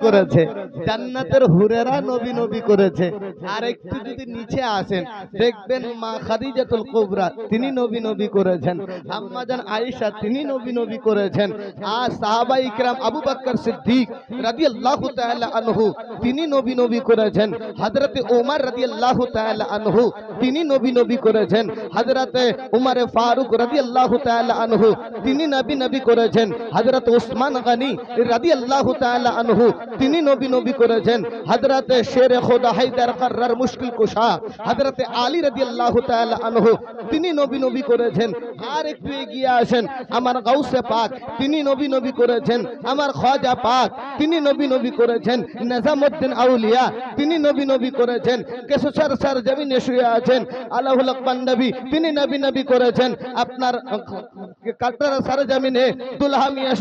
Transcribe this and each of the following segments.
করেছে, জান্নাতের হুরেরা নবী নবী করেছে। আর একটু যদি নিচে আসেন দেখবেন মা খাদিজাতুল কুবরা তিনি নবী নবী করেছেন, আম্মা জান আয়েশা তিনি নবী নবী করেছেন, আর সাহাবা ইকরাম আবু বকর সিদ্দিক রাদিয়াল্লাহু তাআলা আনহু তিনি নবী নবী করেছেন, হযরতে ওমর রাদিয়াল্লাহু তাআলা আনহু তিনি নবী নবী করেছেন, হযরতে উমর ফারুক রাদিয়াল্লাহু তাআলা আনহু তিনি নবী নবী করেছেন, হযরত উসমান গনি রাদিয়াল্লাহু তাআলা আনহু তিনি নবী নবী করেছেন, হযরতে শের খোদা হায়দার কর্রার মুশকিল কুশা হযরতে আলী রাদিয়াল্লাহু তাআলা আনহু তিনি নবী নবী করেছেন। আর একটু এগিয়ে আসেন, আমার গাউসে পাক তিনি নবী নবী করেছেন, আমার খাজা পাক তিনি নবী নবী করেছেন, নিজামউদ্দিন আউলিয়া তিনি নবী নবী করেছেন, কেশর স্যার জমিনে শুয়ে আছেন আল্লাহুল আকবার নবী তিনি নবী নবী করেছেন, আপনার কাটার স্যার জমিনে দুলহা মিয়া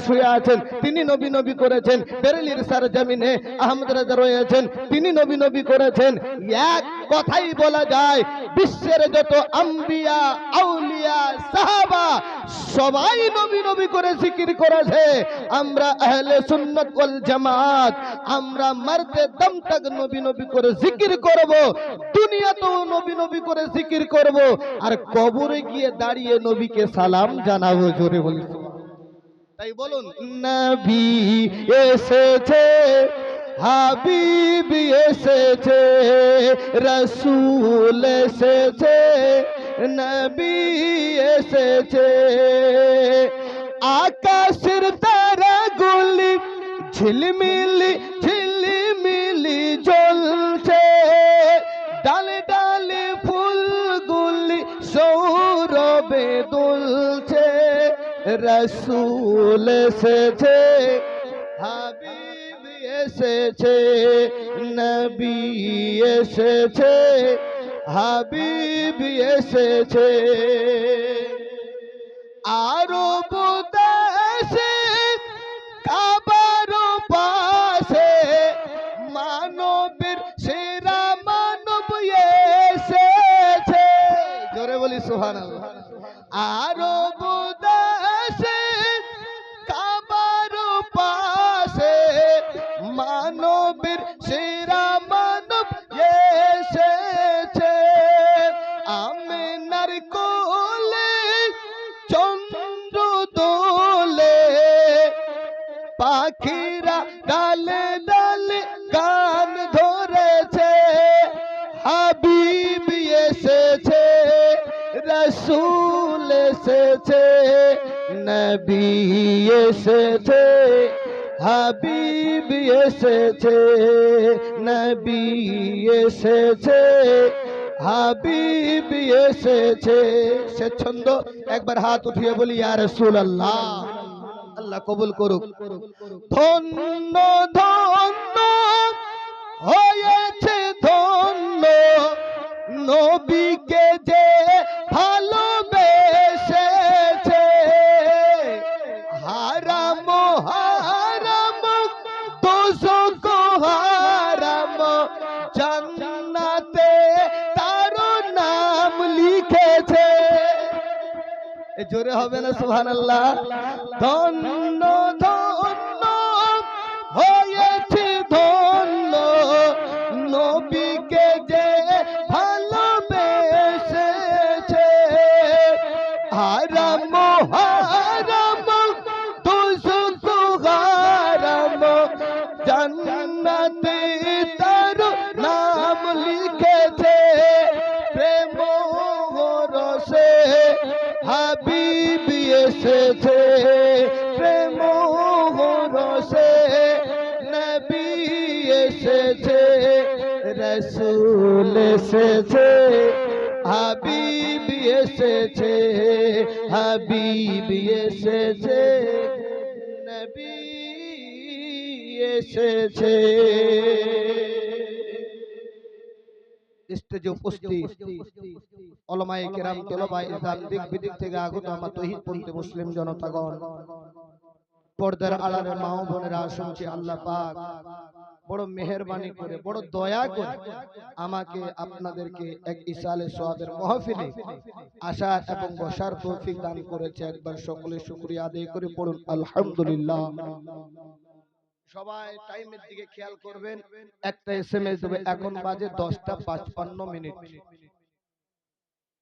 শুয়ে আছেন তিনি নবী নবী করেছেন, বেরেলির স্যার জমিনে আহমদ রাজা রয়েছেন তিনি নবী নবী করেছেন। এক কথাই বলা যায় বিশ্বের যত আম্বিয়া আউলিয়া সাহাবা সবাই নবী নবী করে জিকির করেছে। আমরা আহলে সুন্নাত ওয়াল জামাত আমরা মরতে দম তক নবী নবী করে জিকির করব, দুনিয়াতেও নবী নবী করে জিকির করব, আর কবরে গিয়ে দাঁড়িয়ে নবীকে সালাম জানাবো। জোরে বলি তাই বলুন, নবী এসেছে হাবিব এসেছে, রসুল এসেছে, নবী এসেছে, আকাশের তারাগুলি ঝিলমিলি ঝিলমিলি জ্বলছে, ডালে ডালে ফুলগুলি সৌরভে দুলছে, রসুল এসেছে হাবিব এসেছে, নবী এসেছে, হাবিব এসেছে। আরব দেশে কাবার পাশে মানবের সেরা মানব এসেছে। জোরে বলি সুবহানাল্লাহ। আরব দেশে কাবার পাশে মানবের সেরা মানব এসেছে, আমিনার কোলে চন্দ্র দোলে, পাখিরা ডালে ডালে গান ধরেছে, হাবিব এসেছে, রসুল এসেছে, নবী এসেছে, হাবিব এসেছে, নবী এসেছে, হাবিব এসেছে। সে ছন্দ একবার হাত উঠিয়ে বলি ইয়া রাসূলুল্লাহ। আল্লাহ কবুল করুক। ধন্য ধন্য হয়েছে ধন্য নবীকে যে ভালোবেসেছে, হারাম হারাম দোজখ হারাম জান্নাতে তার নাম লিখেছে। এ জোরে হবে না সুবহানাল্লাহ। ধন্য ধন্য হয়েছে ধন্য নবীকে যে ভালোবেসেছে, হারাম হারাম দোজখ হারাম জান্নাতে তার নাম লিখেছে, প্রেম রসে হাবিব এসেছে, প্রেম রসে নবী এসেছে, রসুল এসেছে, হাবিব এসেছে, হাবিব এসেছে, নবী এসেছে। স্টেজে উপস্থিত উলামায়ে কেরাম, তলবায়ে ইলজাম, দিক বিদিক থেকে আগত আমার তৌহিদপন্থী মুসলিম জনতাগণ, পর্দার আড়ালে মা ও বোনেরা, শুনছি আল্লাহ পাক বড় মেহেরবানি করে বড় দয়া করে আমাকে আপনাদেরকে এক ইসালে সোয়াবের মাহফিলে আসার এবং বসার তৌফিক দান করেছে। একবার সকলে শুকরিয়া আদায় করে পড়ুন আলহামদুলিল্লাহ। সবাই টাইমের দিকে খেয়াল করবেন। একটা এসএমএস দেবে, এখন বাজে 10:55।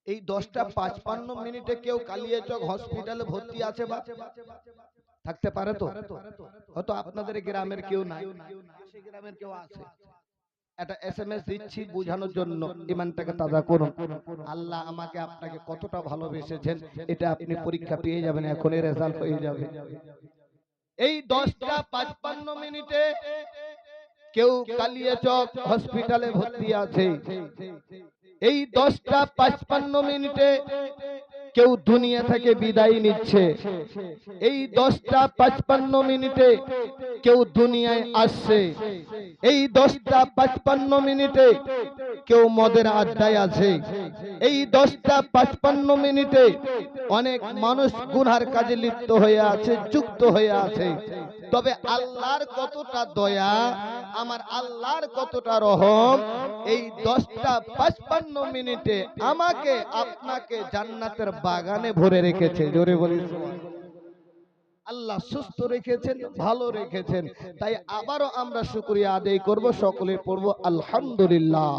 এই 10:55 কেউ কালিয়াচক হসপিটালে ভর্তি আছে বা থাকতে পারে? তো হয়তো আপনাদের গ্রামের কেউ নাই, সে গ্রামের কেউ আছে। একটা এসএমএস দিচ্ছি বোঝানোর জন্য, ইমানটাকে তাজা করুন। আল্লাহ আমাকে আপনাকে কতটা ভালোবেসেছেন এটা আপনি পরীক্ষা পেয়ে যাবেন, এখনই রেজাল্ট হয়ে যাবে। এই 10:55 কেউ কালিয়াচক হসপিটালে ভর্তি আছে। এই 10:55 কেউ দুনিয়া থেকে বিদায় নিচ্ছে। এই 10:55 কেউ দুনিয়ায় আসছে। এই 10:55 কেউ মদের আড্ডায় আছে। এই 10:55 অনেক মানুষ গুনহার কাজে লিপ্ত হয়ে আছে, যুক্ত হয়ে আছে। তবে আল্লাহর কতটা দয়া, আমার আল্লাহর কতটা রহম, এই 10:55 আমাকে আপনাকে জান্নাতের বাগানে ভরে রেখেছে। জোরে বলি আল্লাহ সুস্থ রেখেছেন, ভালো রেখেছেন। তাই আবারও আমরা শুকরিয়া আদায় করব, সকলে পড়ব আলহামদুলিল্লাহ,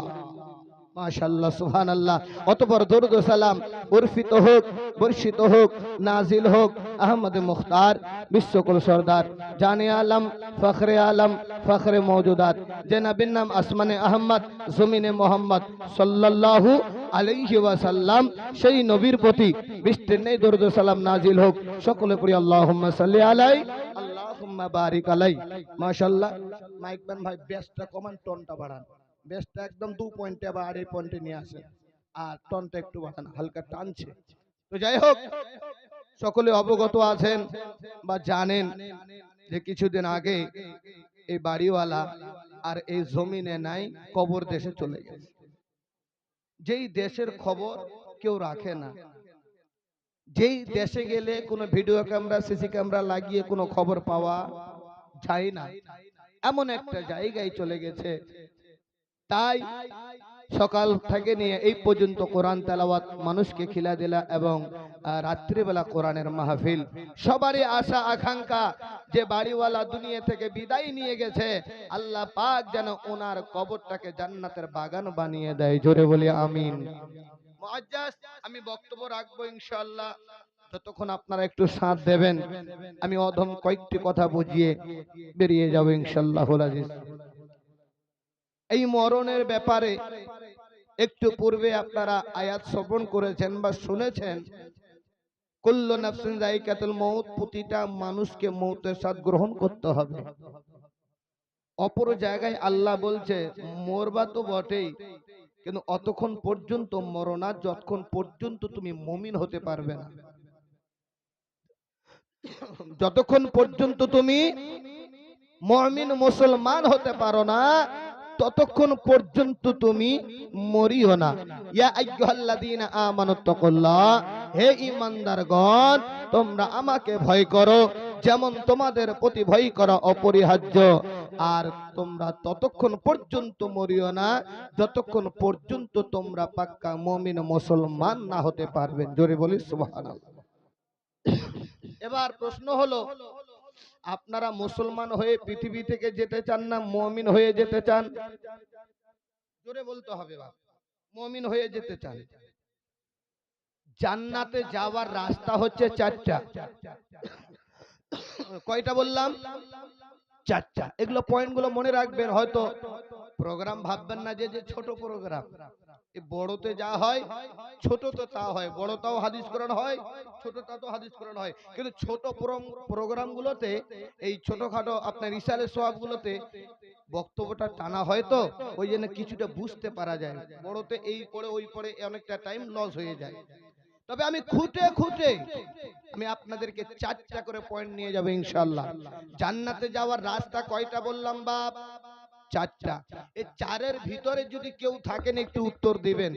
মাশাআল্লাহ, সুবহানাল্লাহ। অতঃপর দরুদ ও সালাম বর্ষিত হোক, বর্ষিত হোক, নাজিল হোক আহমদ মুখতার বিশ্বকুল সরদার জানে আলম ফখরে আলম ফখরে মওজুদাত জনাবের নাম আসমানে আহমদ জমিনে মোহাম্মদ সাল্লাল্লাহু আলাইহি ওয়াসাল্লাম, সেই নবীর প্রতি বৃষ্টির নেই দরুদ ও সালাম নাজিল হোক। সকলে পড়ি আল্লাহুম্মা সাল্লি আলাই, আল্লাহুম্মা বারিক আলাই। মাশাআল্লাহ। মাইকম্যান ভাই বেসটা কমান, টোনটা বাড়ান। বেসটা একদম 2 পয়েন্টে বা 2.5 পয়েন্টে নিয়ে আসেন, আর টোনটা একটু বাড়ান, হালকা টানছে। তো যাই হোক, সকলে অবগত আছেন বা জানেন যে কিছুদিন আগে এই বাড়িওয়ালা আর এই জমিনে নাই, কবর দেশে চলে গেছে। যেই দেশের খবর কেউ রাখে না, যেই দেশে গেলে কোনো ভিডিও ক্যামেরা সিসি ক্যামেরা লাগিয়ে কোনো খবর পাওয়া যায় না, এমন একটা জায়গায় চলে গেছে। তাই সকাল থেকে নিয়ে এই পর্যন্ত কোরআন তেলাওয়াত, মানুষকে খিলাদিলা এবং রাত্রিবেলা কোরআনের মাহফিল। সবারই আশা আকাঙ্ক্ষা যে বাড়িওয়ালা দুনিয়া থেকে বিদায় নিয়ে গেছে, আল্লাহ পাক যেন ওনার কবরটাকে জান্নাতের বাগান বানিয়ে দেয়। জোরে বলি আমিন। মুআজ্জাজ, আমি বক্তব্য রাখবো ইনশাআল্লাহ, যতক্ষণ আপনারা একটু সাথ দেবেন আমি অধম কয়েকটি কথা বুঝিয়ে বেরিয়ে যাব ইনশাআল্লাহুল আজিজ। এই মরণের ব্যাপারে একটু পূর্বে আপনারা আয়াত শ্রবণ করেছেন বা শুনেছেন, কুল্লু নাফসিন যায়িকাতুল মউত, প্রতিটা মানুষকে মউতের স্বাদ গ্রহণ করতে হবে। অপর জায়গায় আল্লাহ বলছে মরবা তো বটেই, কিন্তু অতক্ষণ পর্যন্ত মরনা যতক্ষণ পর্যন্ত তুমি মুমিন হতে পারবে না। যতক্ষণ পর্যন্ত তুমি মুমিন মুসলমান হতে পারো না, ততক্ষণ পর্যন্ত তুমি মরিও না। ইয়া আইয়ুহাল্লাযীনা আমানুত্তাকুল্লাহ, হে ঈমানদারগণ তোমরা আমাকে ভয় করো যেমন তোমাদের প্রতি ভয় করা অপরিহার্য। আর তোমরা ততক্ষণ পর্যন্ত মরিও না যতক্ষণ পর্যন্ত তোমরা পাক্কা মুমিন মুসলমান না হতে পারবে। জোরে বলি সুবহানাল্লাহ। এবার প্রশ্ন হলো, আপনারা মুসলমান হয়ে পৃথিবী থেকে যেতে চান না মুমিন হয়ে যেতে চান? জোরে বলতে হবে বাবা। মুমিন হয়ে যেতে চান। জান্নাতে যাওয়ার রাস্তা হচ্ছে 4টা। কয়টা বললাম? 4টা। এগুলো পয়েন্টগুলো মনে রাখবেন। হয়তো প্রোগ্রাম ভাববেন না যে ছোট প্রোগ্রাম, এই বড়তে যা হয় ছোটতে তা হয়, বড়টাও হাদিস কোরআন হয়, ছোটটা তো হাদিস কোরআন হয়। কিন্তু ছোট প্রোগ্রামগুলোতে, এই ছোটখাটো আপনার ইশারের সওয়াবগুলোতে বক্তব্যটা টানা হয়, তো ওই জন্য কিছুটা বুঝতে পারা যায়। বড়তে এই পড়ে ওই পড়ে অনেকটা টাইম লস হয়ে যায়। তবে আমি খুঁটে খুঁটে আমি আপনাদেরকে 4টা করে পয়েন্ট নিয়ে যাব ইনশাআল্লাহ। জান্নাতে যাওয়ার রাস্তা কয়টা বললাম বাপ? 4টা। এই 4-এর ভিতরে যদি কেউ থাকেন একটু উত্তর দিবেন।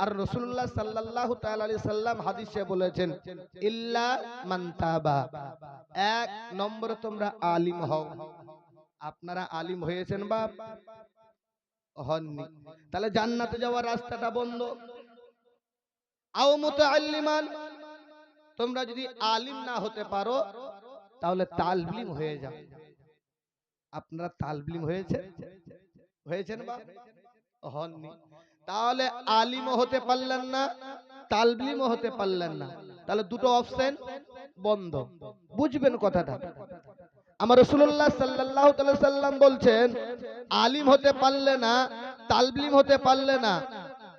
আর রাসূলুল্লাহ সাল্লাল্লাহু তাআলা আলাইহি সাল্লাম হাদিসে বলেছেন ইল্লা মান তাবা। 1 নম্বরে তোমরা আলিম হও। আপনারা আলিম হয়েছেন বাপ? হননি, তাহলে জান্নাতে যাওয়ার রাস্তাটা বন্ধ। আও মুতাআল্লিমান, তোমরা যদি আলিম না হতে পারো তাহলে তালিম হয়ে যাও। আপনারা তালবিম হয়েছেন বা হননি? তাহলে আলিমও হতে পারলেন না, তালবিমও হতে পারলেন না, তাহলে দুটো অপশন বন্ধ। বুঝবেন কথাটা। আমার রাসূলুল্লাহ সাল্লাল্লাহু আলাইহি সাল্লাম বলছেন, আলিম হতে পারলে না, তালবিম হতে পারলে না,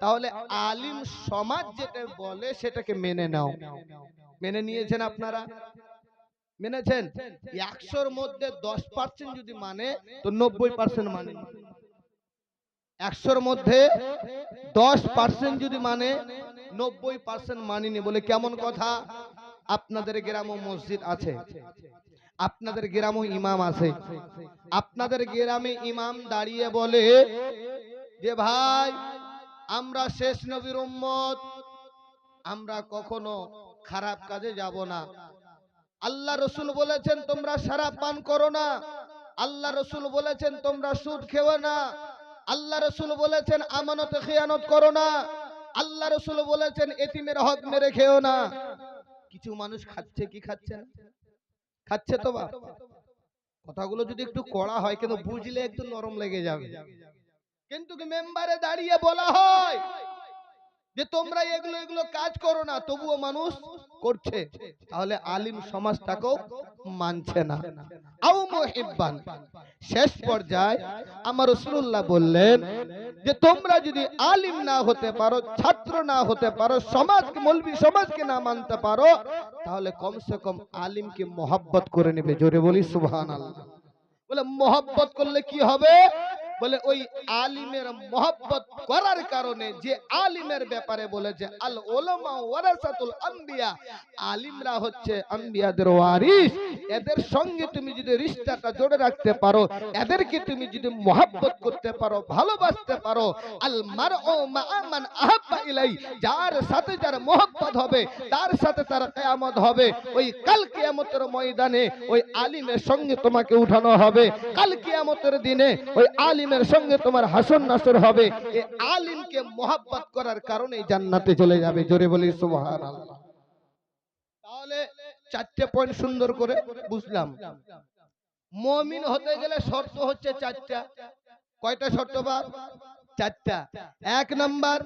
তাহলে আলিম সমাজ যেটা বলে সেটাকে মেনে নাও। মেনে নিয়েছেন আপনারা? মেনেছেন? 100-র মধ্যে 10% যদি মানে তো 90% মানে। 100-র মধ্যে 10% যদি মানে 90% মানিনি। বলে কেমন কথা? আপনাদের গ্রামে মসজিদ আছে, আপনাদের গ্রামে ইমাম আছে, আপনাদের গ্রামে ইমাম দাঁড়িয়ে বলে যে ভাই আমরা শেষ নবীর উম্মত, আমরা কখনো খারাপ কাজে যাব না। আল্লাহ রসুল বলেছেন তোমরা শরাব পান করো না, আল্লাহ রসুল বলেছেন তোমরা সুদ খেও না, আল্লাহ রসুল বলেছেন আমানতে খেয়ানত করো না, আল্লাহ রসুল বলেছেন এতিমের হক মেরে খেও না। কিছু মানুষ খাচ্ছে কি খাচ্ছে না? খাচ্ছে তো বাপ। কথাগুলো যদি একটু কড়া হয় কিন্তু বুঝলে একটু নরম লেগে যাবে। কিন্তু মেম্বারে দাঁড়িয়ে বলা হয় যে তোমরা এগুলো কাজ করো না, তবুও মানুষ করছে, তাহলে আলিম সমাজটাকেও মানছে না। আও মুহিব্বান, শেষ পর্যায়ে আমার রাসূলুল্লাহ বললেন যে তোমরা যদি আলিম না হতে পারো, ছাত্র না হতে পারো, সমাজকে মৌলবি সমাজকে না মানতে পারো, তাহলে কমসে কম আলিমকে মহব্বত করে নেবে। জোরে বলি সুবহানাল্লাহ। বলে মহব্বত করলে কি হবে? বলে ওই আলিমের মহব্বত করার কারণে, যে আলিমের ব্যাপারে বলেছে আল উলামা ওয়ারাসাতুল আম্বিয়া, আলিমরা হচ্ছে আম্বিয়াদের ওয়ারিস, এদের সঙ্গে তুমি যদি রিশতাটা জোড়ে রাখতে পারো, এদেরকে তুমি যদি মহব্বত করতে পারো, ভালোবাসতে পারো, আল মারউ মা মান আহাব্বা ইলাই, যার সাথে যার মহব্বত হবে তার সাথে তার কিয়ামত হবে। ওই কাল কিয়ামতের ময়দানে ওই আলিমের সঙ্গে তোমাকে উঠানো হবে, কাল কিয়ামতের দিনে ওই আলিমের সঙ্গে তোমার হাসর নাসর হবে। এই আলিমকে মহব্বত করার কারণে জান্নাতে চলে যাবে। জোরে বলি সুবহানাল্লাহ। তাহলে চারটে পয়েন্ট সুন্দর করে বুঝলাম। মুমিন হতে গেলে শর্ত হচ্ছে চারটা। কয়টা শর্ত বাপ? চারটা। এক নাম্বার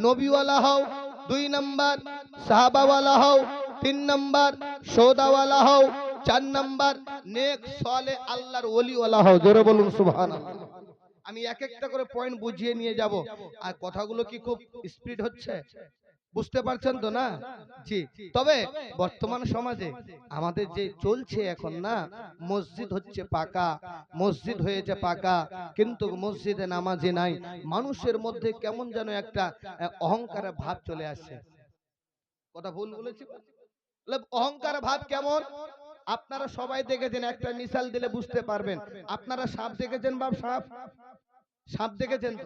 নবীওয়ালা হও, দুই নাম্বার সাহাবাওয়ালা হও, তিন নাম্বার সওদাওয়ালা হও, চার নাম্বার নেক সালেহ আল্লাহর ওলিওয়ালা হও। জোরে বলুন সুবহানাল্লাহ। আমি এক একটা করে পয়েন্ট বুঝিয়ে নিয়ে যাব। আর কথাগুলো কি খুব স্পিড হচ্ছে? বুঝতে পারছেন তো না? জি। তবে বর্তমান সমাজে আমাদের যে চলছে এখন না, মসজিদ হচ্ছে পাকা, মসজিদ হয়েছে পাকা, কিন্তু মসজিদে নামাজি নাই। মানুষের মধ্যে কেমন যেন একটা অহংকারের ভাব চলে আসছে। কথা ভুল বলেছি? অহংকার ভাব কেমন? আপনারা সবাই দেখেছেন, একটা মিসাল দিলে বুঝতে পারবেন। আপনারা সাপ দেখেছেন বাপ? সাপ, সাপ দেখেছেন তো?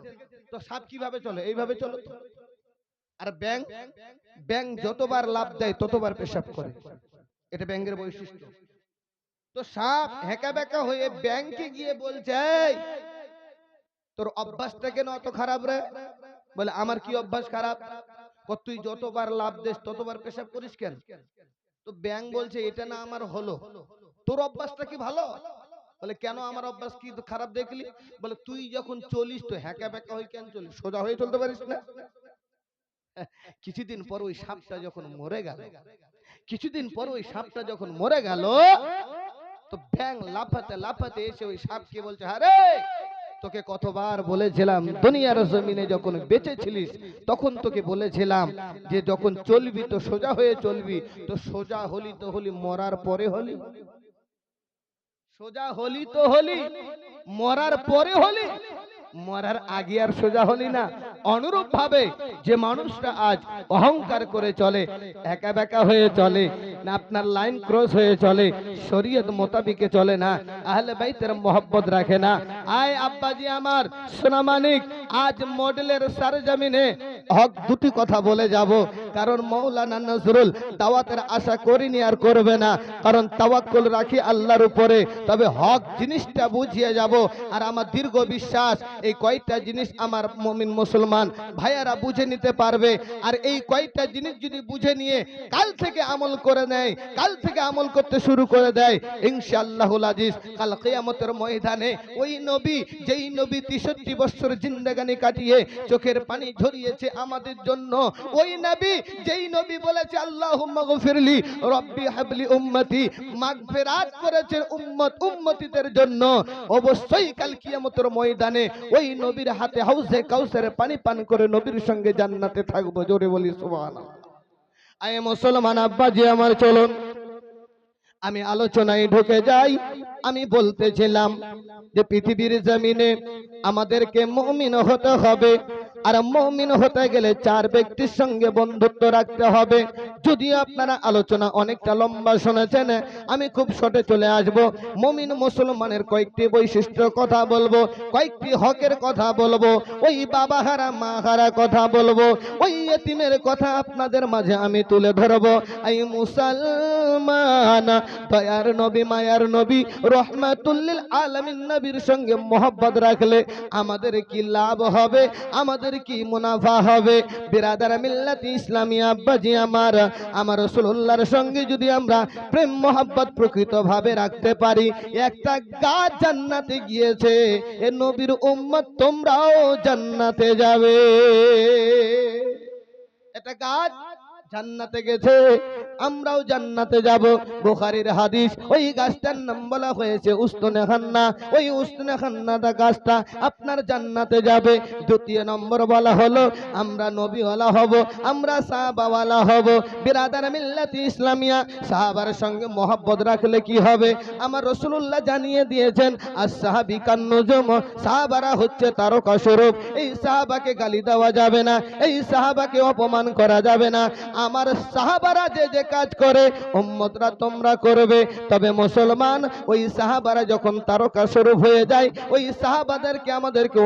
তো সাপ কিভাবে চলে? এইভাবে চলে। আর ব্যাঙ, ব্যাঙ যতবার লাফ দেয় ততবার পেশাব করে, এটা ব্যাঙের বৈশিষ্ট্য। তো সাপ হেঁকা বেঁকা হয়ে ব্যাঙকে গিয়ে বলছে তোর অভ্যাসটা কেন অত খারাপ রে? বলে আমার কি অভ্যাস খারাপ? তুই যতবার লাফ দিস ততবার পেশাব করিস কেন? তো ব্যাঙ বলছে এটা না আমার হলো, তোর অভ্যাসটা কি ভালো? বলে কেন আমার অভ্যাস কি খারাপ দেখলি? বলে তুই যখন চলিস তো হ্যাঁকা বেঁকা হয়ে কেন চলিস, সোজা হয়ে চলতে পারিস না? কিছুদিন পর ওই সাপটা যখন মরে গেল, কিছুদিন পর ওই সাপটা যখন মরে গেল, তো ব্যাঙ লাফাতে লাফাতে এসে ওই সাপকে বলছে আরে তোকে কতবার বলেছিলাম, দুনিয়ার জমিনে যখন বেঁচে ছিলিস তখন তোকে বলেছিলাম যে যখন চলবি তো সোজা হয়ে চলবি। তো সোজা হলি তো হলি, মরার পরে হলি? সোজা হলি তো হলি, মরার পরে হলি, মরার আগে আর সোজা হলি না। অনুরূপ ভাবে যে মানুষটা আজ অহংকার করে চলে, একা বেকা হয়ে চলে না, আপনার লাইন ক্রস হয়ে চলে, শরীয়ত মোতাবিকে চলে না, আহলে বাইতের মোহব্বত রাখে না। আয় আব্বাজি আমার সোনা মানিক, আজ মডেলের সারজামিনে হক দুটি কথা বলে যাব। কারণ মাওলানা নজরুল দাওয়াতের আশা করিনি আর করবে না, কারণ তাওয়াক্কুল রাখি আল্লাহর উপরে। তবে হক জিনিসটা বুঝিয়ে যাব। আর আমার দীর্ঘ বিশ্বাস এই কয়টা জিনিস আমার মুমিন মুসলমান ভাইয়ারা বুঝে নিতে পারবে। আর এই কয়টা জিনিস যদি বুঝে নিয়ে কাল থেকে আমল করে নেয়, কাল থেকে আমল করতে শুরু করে দেয়, ইনশাআল্লাহুল আজিজ কাল কিয়ামতের ময়দানে ওই নবী, যেই নবী 63 বছর জিন্দেগানি কাটিয়ে চোখের পানি ঝরিয়েছে আমাদের জন্য, ওই নবী যেই নবী বলেছে আল্লাহুম্মা গফিরলি রব্বি হাবলি উম্মতি, মাগফিরাত করেছেন উম্মতিদের জন্য, অবশ্যই কাল কিয়ামতের ময়দানে ওই নবীর হাতে হাউজে কাউসারের পানি পান করে নবীর সঙ্গে জান্নাতে থাকবো। জোরে বলি সুবহানাল্লাহ। আয় মুসলমান আব্বাজি আমার, চলুন আমি আলোচনায় ঢুকে যাই। আমি বলতেছিলাম যে পৃথিবীর জমিনে আমাদেরকে মুমিন হতে হবে। আর মুমিন হতে গেলে 4 ব্যক্তির সঙ্গে বন্ধুত্ব রাখতে হবে। যদি আপনারা আলোচনা অনেকটা লম্বা শুনেছেন, আমি খুব শর্টে চলে আসব। মুমিন মুসলমানের কয়েকটি বৈশিষ্ট্য কথা বলবো, কয়েকটি হকের কথা বলবো, ওই বাবা হারা মা হারা কথা বলবো, ওই ইতিমের কথা আপনাদের মাঝে আমি তুলে ধরবো। এই মুসলমান দয়ার নবী মায়ার নবী রহমাতুল লিল আলামিন নবীর সঙ্গে মোহাব্বত রাখলে আমাদের কি লাভ হবে, আমাদের কি মুনাফা হবে? বিরাদার মিল্লাত ইসলামিয়া আব্বাজি আমার রাসূলুল্লাহর সঙ্গে যদি আমরা প্রেম মোহাব্বত প্রকৃত ভাবে রাখতে পারি, একটা গাছ জান্নাতে গিয়েছে, এ নবীর উম্মত তোমরাও জান্নাতে যাবে। একটা গাছ জান্নাতে গেছে, আমরাও জান্নাতে যাব। বুখারীর হাদিস, ওই গাছটার নাম বলা হয়েছে উস্তুনে খান্না। ওই উস্তুনে খান্নাটা গাছটা আপনার জান্নাতে যাবে। দ্বিতীয় নম্বর বলা হলো আমরা নবীওয়ালা হব, আমরা সাহাবাওয়ালা হব। বিরাদার মিল্লাত ইসলামিয়া, সাহাবার সঙ্গে মহব্বত রাখলে কি হবে? আমার রাসূলুল্লাহ জানিয়ে দিয়েছেন as-সাহাবী কান-নুজুম, সাহাবারা হচ্ছে তারকা স্বরূপ। এই সাহাবাকে গালি দেওয়া যাবে না, এই সাহাবাকে অপমান করা যাবে না। আমার সাহাবারা যে যে কাজ করে উম্মতরা তোমরা করবে। তবে মুসলমান, ওই সাহাবারা যখন তারকা স্বরূপ হয়ে যায়, ওই সাহাবাদেরকে আমাদেরকে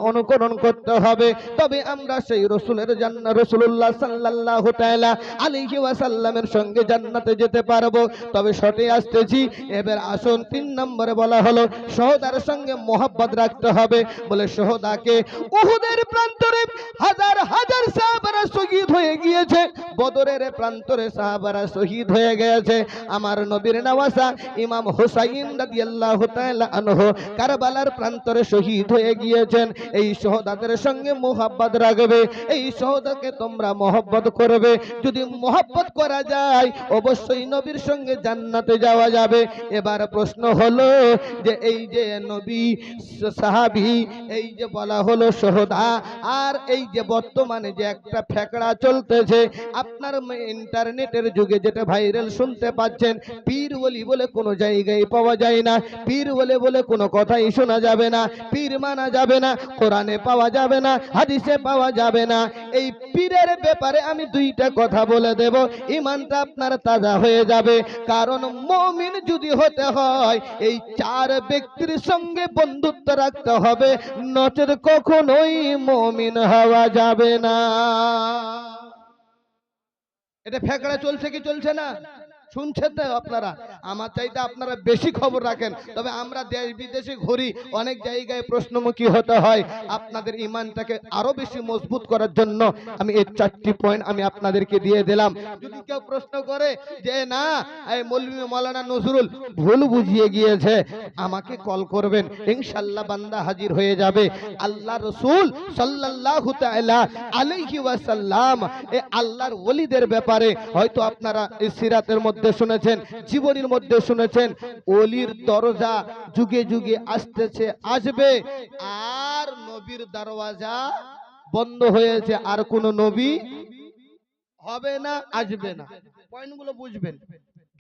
অনুকরণ করতে হবে। তবে আমরা সেই রাসূলের জান্নাত রাসূলুল্লাহ সাল্লাল্লাহু তাআলা আলাইহি ওয়াসাল্লামের সঙ্গে জান্নাতে যেতে পারবো। তবে শর্টে আসতেছি, এবার আসুন 3 নম্বরে বলা হলো শহীদার সঙ্গে মোহাব্বত রাখতে হবে। বলে শহীদাকে উহুদের প্রান্তরে হাজার হাজার সাহাবারা শহীদ হয়ে গিয়েছে, বদরের প্রান্তরে সাহাবারা শহীদ হয়ে গেছে। আমার নবীর নওয়াসা ইমাম হুসাইন রাদিয়াল্লাহু তাআলা আনহু কারবালার প্রান্তরে শহীদ হয়ে গিয়েছেন। এই শহীদদের সঙ্গে মোহাব্বত রাখবে, এই শহীদকে তোমরা মোহাব্বত করবে। যদি মোহাব্বত করা যায়, অবশ্যই নবীর সঙ্গে জান্নাতে যাওয়া যাবে। এবার প্রশ্ন হলো যে এই যে নবী সাহাবী, এই যে বলা হলো শহীদা, আর এই যে বর্তমানে যে একটা ফেকড়া চলতেছে আপনার ইন্টারনেটের যুগে, যেটা ভাইরাল শুনতে পাচ্ছেন, পীর ওলি বলে কোনো জায়গায় পাওয়া যায় না, পীর বলে কোনো কথাই শোনা যাবে না, পীর মানা যাবে না, কোরআনে পাওয়া যাবে না, হাদিসে পাওয়া যাবে না। এই পীরের ব্যাপারে আমি 2টা কথা বলে দেব, ঈমানটা আপনার তাজা হয়ে যাবে। কারণ মুমিন যদি হতে হয়, এই 4 ব্যক্তির সঙ্গে বন্ধুত্ব রাখতে হবে, নচেত কখনোই মুমিন হওয়া যাবে না। এটা ফেকড়া চলছে কি চলছে না? শুনছেন তো আপনারা? আমার চাইতে আপনারা বেশি খবর রাখেন। তবে আমরা দেশ বিদেশে ঘুরি, অনেক জায়গায় প্রশ্নমুখী হতে হয়। আপনাদের ঈমানটাকে আরো বেশি মজবুত করার জন্য আমি এই 4টি পয়েন্ট আমি আপনাদেরকে দিয়ে দিলাম। যদি কেউ প্রশ্ন করে যে না এই মৌলভী মাওলানা নজরুল ভুল বুঝিয়ে গিয়েছে, আমাকে কল করবেন, ইনশাআল্লাহ বান্দা হাজির হয়ে যাবে। আল্লাহ রাসূল সাল্লাল্লাহু তাআলা আলাইহি ওয়াসাল্লাম এই আল্লাহর ওলিদের ব্যাপারে হয়তো আপনারা এই সিরাতের মধ্যে শুনেছেন, জীবনীর মধ্যে শুনেছেন, ওলির দরজা যুগে যুগে আসতেছে, আসবে। আর নবীর দরওয়াজা বন্ধ হয়েছে, আর কোন নবী হবে না, আসবে না। পয়েন্টগুলো বুঝবেন।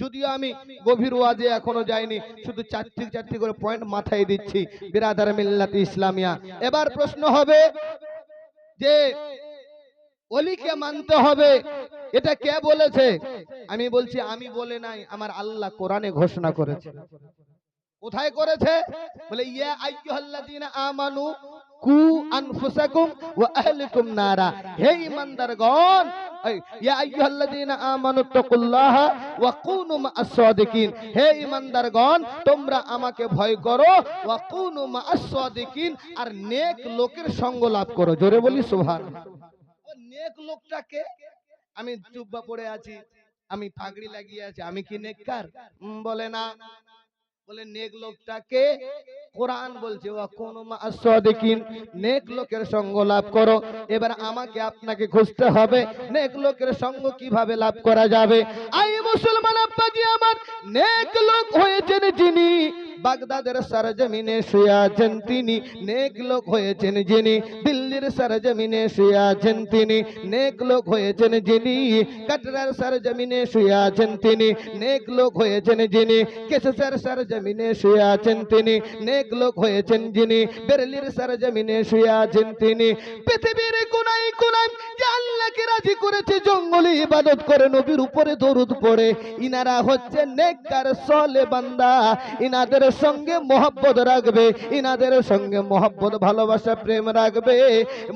যদিও আমি গভীর ওয়াজে এখনো যাইনি, শুধু 4টি করে পয়েন্ট মাথায় দিচ্ছি। বিরাদার মিল্লাত ইসলামিয়া, এবার প্রশ্ন হবে যে ওলিকে মানতে হবে, এটা কে বলেছে? আমি বলছি আমি বলে নাই, আমার আল্লাহ কোরআনে ঘোষণা করেছে। কোথায় করেছে? বলে ইয়া আইয়ুহাল্লাযীনা আমানু কু আনফুসাকুম ওয়া আহলিকুম নারা, হে ঈমানদারগণ ইয়া আইয়ুহাল্লাযীনা আমানু তাকুল্লাহা ওয়া কুনু মা'আস সাদিকিন, হে ঈমানদারগণ তোমরা আমাকে ভয় করো, ওয়া কুনু মা'আস সাদিকিন, আর নেক লোকের সঙ্গ লাভ করো। জোরে বলি সুবহানাল্লাহ। ও নেক লোকটাকে, আমি জুব্বা পরে আছি, আমি পাগড়ি লাগিয়ে আছি, আমি কি নেককার? বলে না। বলে নেক লোকটাকে কোরআন বলছে ওয়া কুনু মা'আস সাদিকিন, নেক লোকের সঙ্গ লাভ করো। এবার আমাকে আপনাকে খুঁজতে হবে নেক লোকের সঙ্গ কিভাবে লাভ করা যাবে। আই মুসলমান আব্বাজি আমার, নেক লোক হয়েছেন যিনি বাগদাদের সরজমিনে শুয়ে আছেন তিনি, নেক লোক হয়েছেন যিনি দিল্লির সরজমিনে শুয়ে আছেন তিনি, নেক লোক হয়েছেন যিনি কাটরার সরজমিনে শুয়ে আছেন তিনি, নেক লোক হয়েছেন যিনি কেশাসের সরজমিনে শুয়ে আছেন তিনি, নেক লোক হয়েছেন যিনি বেরেলির সরজমিনে শুয়ে আছেন তিনি। পৃথিবীর কোনায় কোনায় যে আল্লাহকে রাজি করেছে জঙ্গলে ইবাদত করে নবীর উপরে দরুদ পড়ে, ইনারা হচ্ছে নেককার সালেহ বান্দা। ইনাদের সঙ্গে মোহব্বত রাখবে, ইনাদের সঙ্গে মোহব্বত ভালোবাসা প্রেম রাখবে।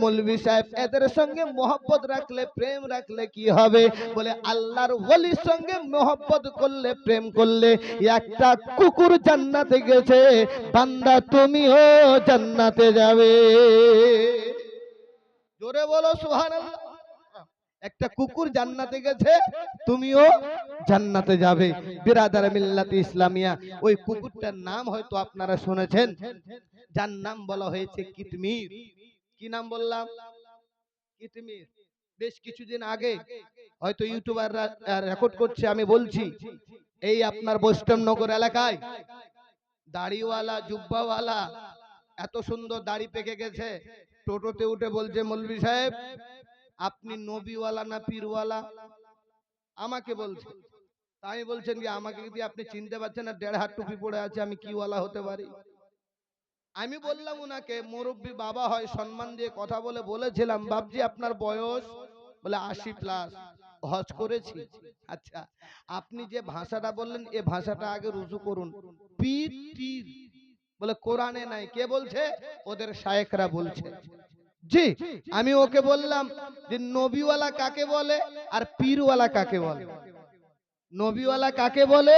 মৌলভী সাহেব এদের সঙ্গে মোহব্বত রাখলে প্রেম রাখলে কি হবে? বলে আল্লাহর ওলির সঙ্গে মোহব্বত করলে প্রেম করলে একটা কুকুর জান্নাতে গেছে, বান্দা তুমিও জান্নাতে যাবে। জোরে বলো সুবহানাল্লাহ। একটা কুকুর জান্নাতে গেছে, তুমিও জান্নাতে যাবে। বিরাদার মিল্লাত ইসলামিয়া, ওই কুকুরটার নাম হয়তো আপনারা শুনেছেন, যার নাম বলা হয়েছে কিতমির। কি নাম বললাম? কিতমির। বেশ কিছুদিন আগে হয়তো ইউটিউবাররা রেকর্ড করছে, আমি বলছি, এই আপনার বৈষ্ণবনগর এলাকায় দাড়িওয়ালা জুব্বাওয়ালা এত সুন্দর দাড়ি পেকে গেছে, টোটোতে উঠে বলছে মৌলভী সাহেব আপনি নবীওয়ালা না পীরওয়ালা? আমাকে বলছে। তাই বলছেন যে আমাকে যদি আপনি চিনতে পারছেন না, 1.5 হাত টুপি পড়ে আছে, আমি কি ওয়ালা হতে পারি? আমি বললাম উনাকে, মুরব্বী বাবা হয়, সম্মান দিয়ে কথা বলে বলেছিলাম বাপজি আপনার বয়স? বলে 80+, হজ করেছি। আচ্ছা, আপনি যে ভাষাটা বললেন এ ভাষাটা আগে রুজু করুন। পীর তীর বলে কোরআনে নাই। কে বলছে? ওদের শায়েখরা বলছে। জি, আমি ওকে বললাম যে নবীওয়ালা কাকে বলে আর পীরওয়ালা কাকে বলে? নবীওয়ালা কাকে বলে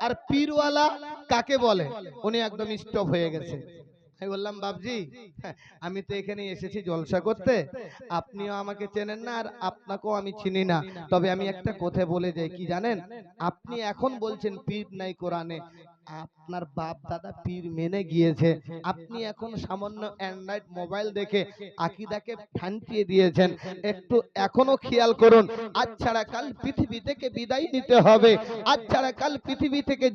আর পীরওয়ালা কাকে বলে? উনি একদম স্টপ হয়ে গেছে। আমি বললাম বাবজি, আমি তো এখানে এসেছি জলসা করতে, আপনিও আমাকে চেনেন না আর আপনাকেও আমি চিনি না, তবে আমি একটা কথা বলে যাই, কি জানেন? আপনি এখন বলছেন পীর নাই কোরআনে, আপনার বাপ দাদা পীর মেনে গিয়েছে, আপনি এখন সামান্য অ্যান্ড্রয়েড মোবাইল দেখে আকীদাকে ফান্টিয়ে দিয়েছেন। একটু এখনো খেয়াল করুন, আজ ছাড়া কাল পৃথিবী থেকে বিদায় নিতে হবে, আজ ছাড়া কাল পৃথিবী থেকে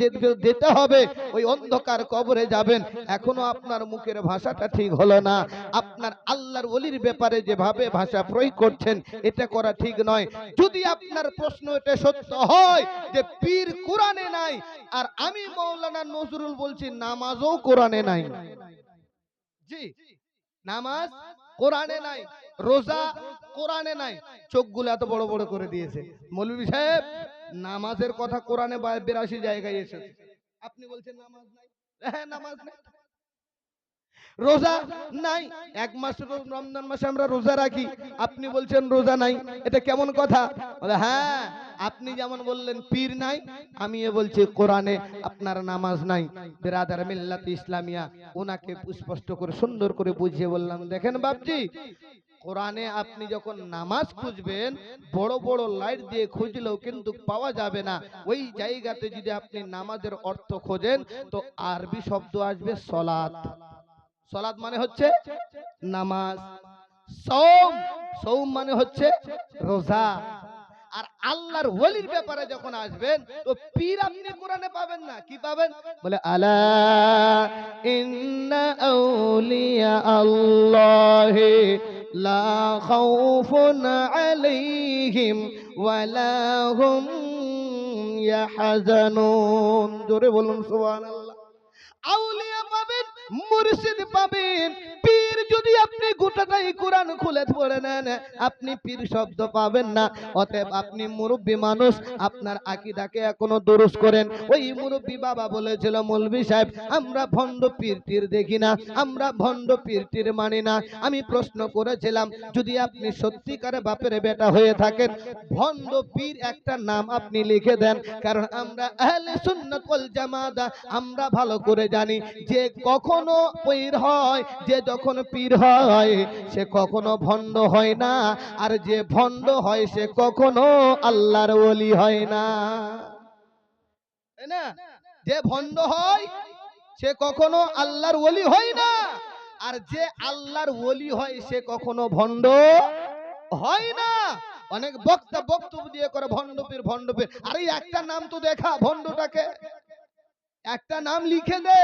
যেতে হবে, ওই অন্ধকার কবরে যাবেন। এখনো আপনার মুখের ভাষাটা ঠিক হলো না, আপনার আল্লাহর ওলির ব্যাপারে যেভাবে ভাষা প্রয়োগ করছেন এটা করা ঠিক নয়। যদি আপনার প্রশ্ন এটা সত্য হয় যে পীর কোরআনে নাই, আর আমি মাওলানা নজরুল বলছি নামাজও কোরআনে নাই। জি, নামাজ কোরআনে নাই, রোজা কোরআনে নাই। চোখগুলো এত বড় বড় করে দিয়েছে। মৌলভী সাহেব নামাজের কথা কোরআনে 82 জায়গায় এসেছে, আপনি বলছেন নামাজ নাই। হ্যাঁ নামাজ নাই। রোজা নাই, 1 মাস রমজান মাসে আমরা রোজা রাখি, আপনি বলছেন রোজা নাই, এটা কেমন কথা? বলে হ্যাঁ, আপনি যেমন বললেন পীর নাই, আমি বলছি কোরআনে আপনার নামাজ নাই। বিরাদার মিল্লাত ইসলামিয়া, ওনাকে স্পষ্ট করে সুন্দর করে বুঝিয়ে বললাম, দেখেন বাপজি, কোরআনে আপনি যখন নামাজ খুঁজবেন বড় বড় লাইট দিয়ে খুঁজলেও কিন্তু পাওয়া যাবে না। ওই জায়গাতে যদি আপনি নামাজের অর্থ খোঁজেন তো আরবি শব্দ আসবে সলাত। সলাত মানে হচ্ছে নামাজ, সওম, সওম মানে হচ্ছে রোজা। আর আল্লাহর ওলির ব্যাপারে যখন আসবেন তো পীর আপনি কোরআনে পাবেন না, কি পাবেন? বলে আলা ইন্না আউলিয়া আল্লাহি লা খাউফুন আলাইহিম ওয়ালা হুম ইয়াহজানুন। জোরে বলুন সুবহানাল্লাহ। আউলিয়া পাবেন, মুর্শিদ পাবেন, পীর যদি আপনি গোটাটাই কোরআন খুলে পড়ে নেন, আপনি পীর শব্দ পাবেন না। অতএব আপনি মুরব্বী মানুষ, আপনার আকীদাকে এখনো দুরুস্ত করেন। ওই মুরব্বী বাবা বলেছিল, মৌলভী সাহেব আমরা ভণ্ড পীর টির দেখি না, আমরা ভণ্ড পীর টির মানি না। আমি প্রশ্ন করেছিলাম, যদি আপনি সত্যিকারে বাপের বেটা হয়ে থাকেন, ভণ্ড পীর একটা নাম আপনি লিখে দেন। কারণ আমরা আহলে সুন্নাত ওয়াল জামাত, আমরা ভালো করে জানি যে কখনো পীর হয়, যে যখন পীর হয় সে কখনো ভণ্ড হয় না, আর যে ভণ্ড হয় সে কখনো আল্লাহর ওলি হয় না, তাই না? যে ভণ্ড হয় সে কখনো আল্লাহর ওলি হয় না, আর যে আল্লাহর ওলি হয় সে কখনো ভণ্ড হয় না। অনেক বক্তা বক্তব্য দিয়ে করে ভণ্ড পীর ভণ্ড পীর। আরে একটা নাম তো দেখা ভণ্ডটাকে, একটা নাম লিখে দে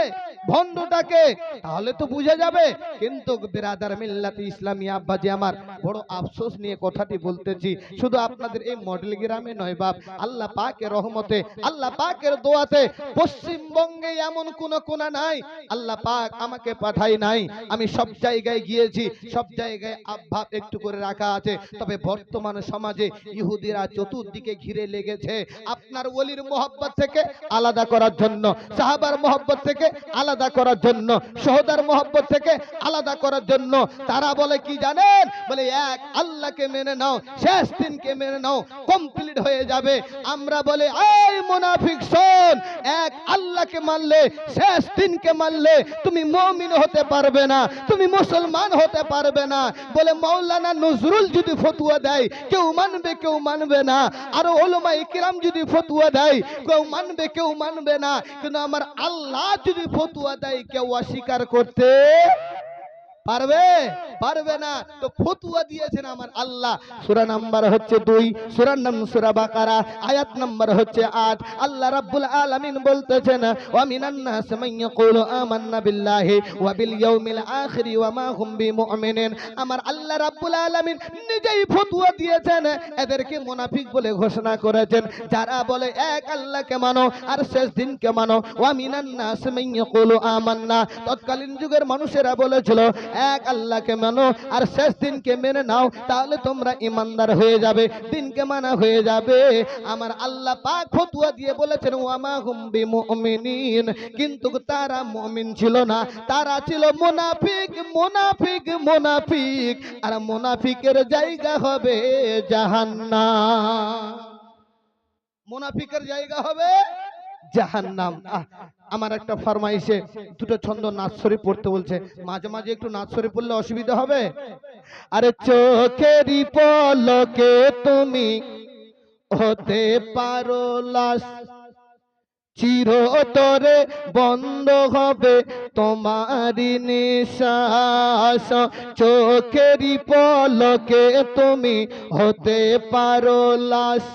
ভণ্ডটাকে, তাহলে তো বুঝে যাবে। কিন্তু বিরাদার মিল্লাতে ইসলামী আব্বাজি আমার, বড় আফসোস নিয়ে কথাটি বলতেছি, শুধু আপনাদের এই মডেল গ্রামে নয় বাপ, আল্লাহ পাকের রহমতে, আল্লাহ পাকের দোয়াতে পশ্চিমবঙ্গে এমন কোন কোনা নাই আল্লাহ পাক আমাকে পাঠাই নাই। আমি সব জায়গায় গিয়েছি, সব জায়গায় আভাব একটু করে রাখা আছে। তবে বর্তমান সমাজে ইহুদিরা চতুর্দিকে ঘিরে লেগেছে আপনার ওলির মোহব্বত থেকে আলাদা করার জন্য, সাহাবার মোহব্বত থেকে আলাদা করার জন্য, শহদার মোহব্বত থেকে আলাদা করার জন্য। তারা বলে কি জানেন? বলে এক আল্লাহকে মেনে নাও, শেষ দিনকে মেনে নাও, কমপ্লিট হয়ে যাবে। আমরা বলে এই মুনাফিক শোন, এক আল্লাহকে মানলে, শেষ দিনকে মানলে তুমি মুমিন হতে পারবে না, তুমি মুসলমান হতে পারবে না। বলে মাওলানা নজরুল যদি ফতোয়া দেয় কেউ মানবে কেউ মানবে না, আর উলামায়ে কিরাম যদি ফতোয়া দেয় কেউ মানবে কেউ মানবে না, কিন্তু আমার আল্লাহ যদি ফতোয়া দেয় কেউ অস্বীকার করতে পারবে পারবে না। তো ফতোয়া দিয়েছেন আমার আল্লাহ। সূরা নাম্বার হচ্ছে 2, সূরার নাম সূরা বাকারা, আয়াত নাম্বার হচ্ছে 8। আল্লাহ রাব্বুল আলামিন বলতেছেন, ওয়া মিনান নাস মান ইয়াকুলু আমান্না বিল্লাহি ওয়া বিল ইয়াউমিল আখির ওয়া মা হুম বিমুমিনিন। আমার আল্লাহ রাব্বুল আলামিন নিজেই ফতোয়া দিয়েছেন, এদেরকে মুনাফিক বলে ঘোষণা করেছেন, যারা বলে এক আল্লাহকে মানো আর শেষ দিনকে মানো। ওয়া মিনান নাস মান ইয়াকুলু আমান্না, তৎকালীন যুগের মানুষেরা বলেছিল এক আল্লাহকে মানো আর শেষ দিনকে মেনে নাও, তাহলে তোমরা ইমানদার হয়ে যাবে, দিনকে মানা হয়ে যাবে। আমার আল্লাহ পাক ফতোয়া দিয়ে বলেছেন ওয়া মা হুম বিমুমিনিন, কিন্তু তারা মুমিন ছিল না, তারা ছিল মুনাফিক। মুনাফিক মুনাফিক, আর মুনাফিকের জায়গা হবে জাহান্নাম। মুনাফিকের জায়গা হবে জাহান্নাম। আমার একটা ফরমাইশে দুটো ছন্দ নাচ শরীফ পড়তে বলছে, মাঝে মাঝে একটু নাচ শরীফ পড়লে অসুবিধা হবে। আরে চোখেরই পলকে তুমি হতে পারো লাশ, চিরতরে বন্ধ হবে তোমারই নিঃশ্বাস। চোখেরই পলকে তুমি হতে পারো লাশ,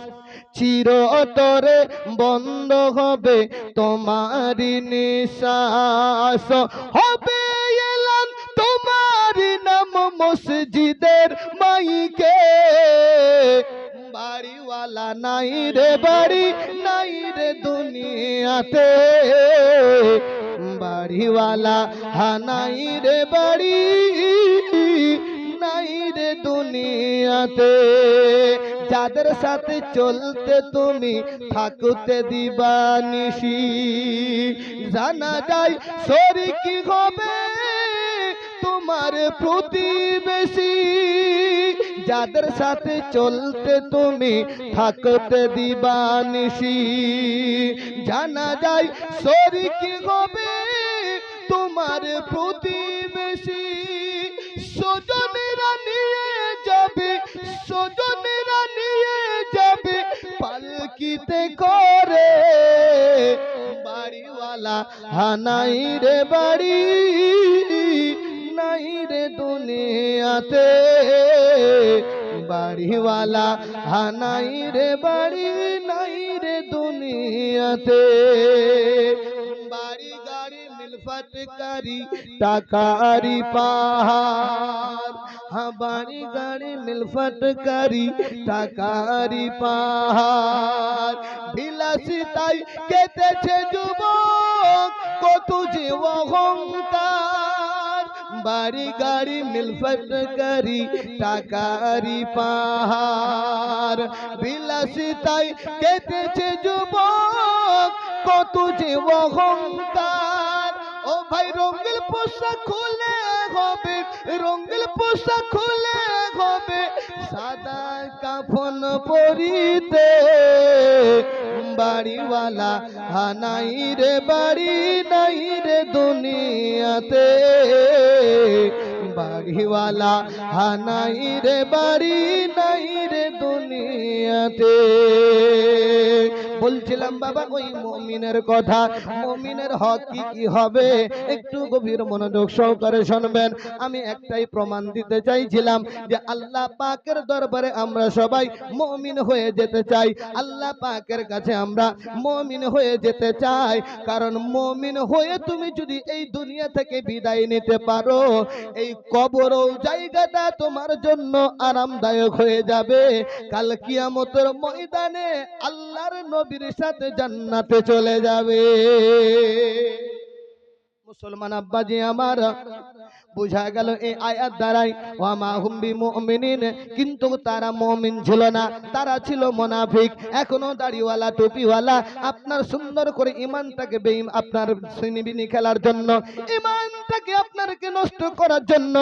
চিরতরে বন্ধ হবে তোমারই নিঃশ্বাস। হবে এলান তোমারই নাম মসজিদের মাইকে, বাড়িওয়ালা নাই রে বাড়ি, নাই রে দুনিয়াতে, বাড়িওয়ালা হানাই রে বাড়ি, নাই রে দুনিয়াতে। যাদের সাথে চলতে তুমি থাকতে দিবানিশি, জানা যায় শরীকি হবে তোমার প্রতিবেশী। যাদের সাথে চলতে তুমি থাকতে দিবানিশি, জানা যায় শরীকি হবে তোমার প্রতিবেশী। স্বজনেরা নিয়ে যাবে, স্বজনেরা নিয়ে যাবে পালকিতে করে, বাড়িওয়ালা হানাই রে বাড়ি, নাই রে দুনিয়াতে, বাড়িওয়ালা হানাই রে বাড়ি, নাই রে দুনিয়াতে। বাড়ি গাড়ি মিলফটকারি টাকারি পাহাড়, হ্যাঁ বাড়ি গাড়ি মিলফটকারি টাকারি পাহাড়। বিলাসিতাই কেটেছে যুবক কত যে অহংকার, বাড়ি গাড়ি মিলফটকারি টাকারি পাহাড় বিলাসিতায় কেটেছে যুবক কত যে অহংকার ও ভাই রঙিন পোশাক খুলে হবে রঙিন পোশাক খুলে হবে সাদা কাফন পরিতে বাড়িওয়ালা হানাই রে বাড়ি নাই রে দুনিয়াতে বাড়িওয়ালা হানাই রে বাড়ি নাই রে দুনিয়াতে বলছিলাম বাবা ওই মুমিনের কথা মুমিনের হক কি কি হবে একটু গভীর মনোযোগ সহকারে শুনবেন আমি একটাই প্রমাণ দিতে চাইছিলাম যে আল্লাহ পাকের দরবারে আমরা সবাই মুমিন হয়ে যেতে চাই আল্লাহ পাকের কাছে আমরা মুমিন হয়ে যেতে চাই কারণ মুমিন হয়ে তুমি যদি এই দুনিয়া থেকে বিদায় নিতে পারো এই কবর জায়গাটা তোমার জন্য আরামদায়ক হয়ে যাবে কাল কিয়ামতের ময়দানে আল্লাহর নবীর সাথে জান্নাতে চলে যাবে মুসলমান আব্বাজি আমার বুঝা গেল এই আয়াত দ্বারাই ওয়া মা হুম বিমুমিনিন কিন্তু তারা মুমিন ছিল না তারা ছিল মুনাফিক এখনো দাড়িওয়ালা টুপিওয়ালা আপনার সুন্দর করে ঈমানটাকে আপনার সিনিবিনি খেলার জন্য ঈমানটাকে আপনারকে নষ্ট করার জন্য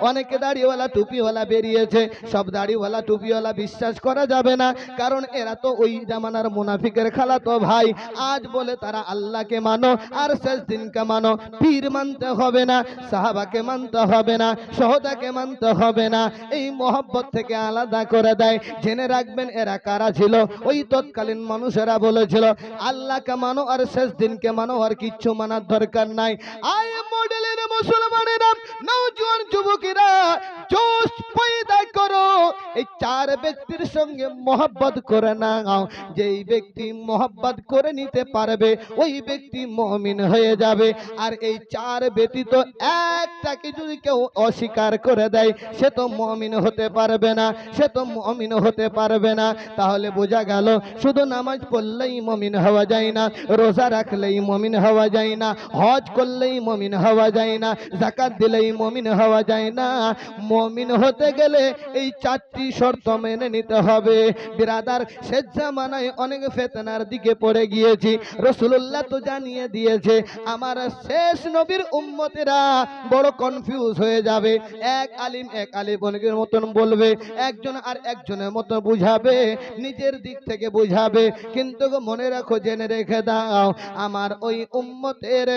অনেকে দাড়িওয়ালা টুপিওয়ালা বেরিয়েছে সব দাড়িওয়ালা টুপিওয়ালা বিশ্বাস করা যাবে না কারণ এরা তো ওই জামানার মুনাফিকের খালাতো ভাই আজ বলে তারা আল্লাহকে মানো আর শেষ দিনকে মানো পীর মানতে হবে না সাহাবাকে মানতে হবে না শহদাকে মানতে হবে না এই মোহব্বত থেকে আলাদা করে দেয় জেনে রাখবেন এরা কারা ছিল ওই তৎকালীন মানুষেরা বলেছিল আল্লাহকে মানো আর শেষ দিনকে মানো আর কিচ্ছু মানার দরকার নাই আই মডেলের মুসলমানেরা নওজোয়ান যুবকেরা জোশ পয়দা করো এই চার ব্যক্তির সঙ্গে মোহব্বত করে নাও যেই ব্যক্তি মোহব্বত করে নিতে পারবে ওই ব্যক্তি মুমিন হয়ে যাবে আর এই চার ব্যতীত একটাকে যদি কেউ অস্বীকার করে দেয় সে তো মুমিন হতে পারবে না সে তো মুমিন হতে পারবে না তাহলে বোঝা গেল শুধু নামাজ পড়লেই মুমিন হওয়া যায় না রোজা রাখলেই মুমিন হওয়া যায় না হজ করলেই মুমিন হওয়া যায় না যাকাত দিলেই মুমিন হওয়া যায় না মুমিন হতে গেলে এই চারটি শর্ত মেনে নিতে হবে বিরাদার শেষ জামানায় অনেক ফিতনার দিকে পড়ে গিয়েছি রাসূলুল্লাহ তো জানিয়ে দিয়েছে আমার শেষ নবীর উম্মতেরা বড় কনফিউজ হয়ে যাবে এক আলিম অনেকের মতন বলবে একজন আর একজনের মতো বুঝাবে নিজের দিক থেকে বুঝাবে কিন্তু মনে রাখো জেনে রেখে দাও আমার ওই উম্মতের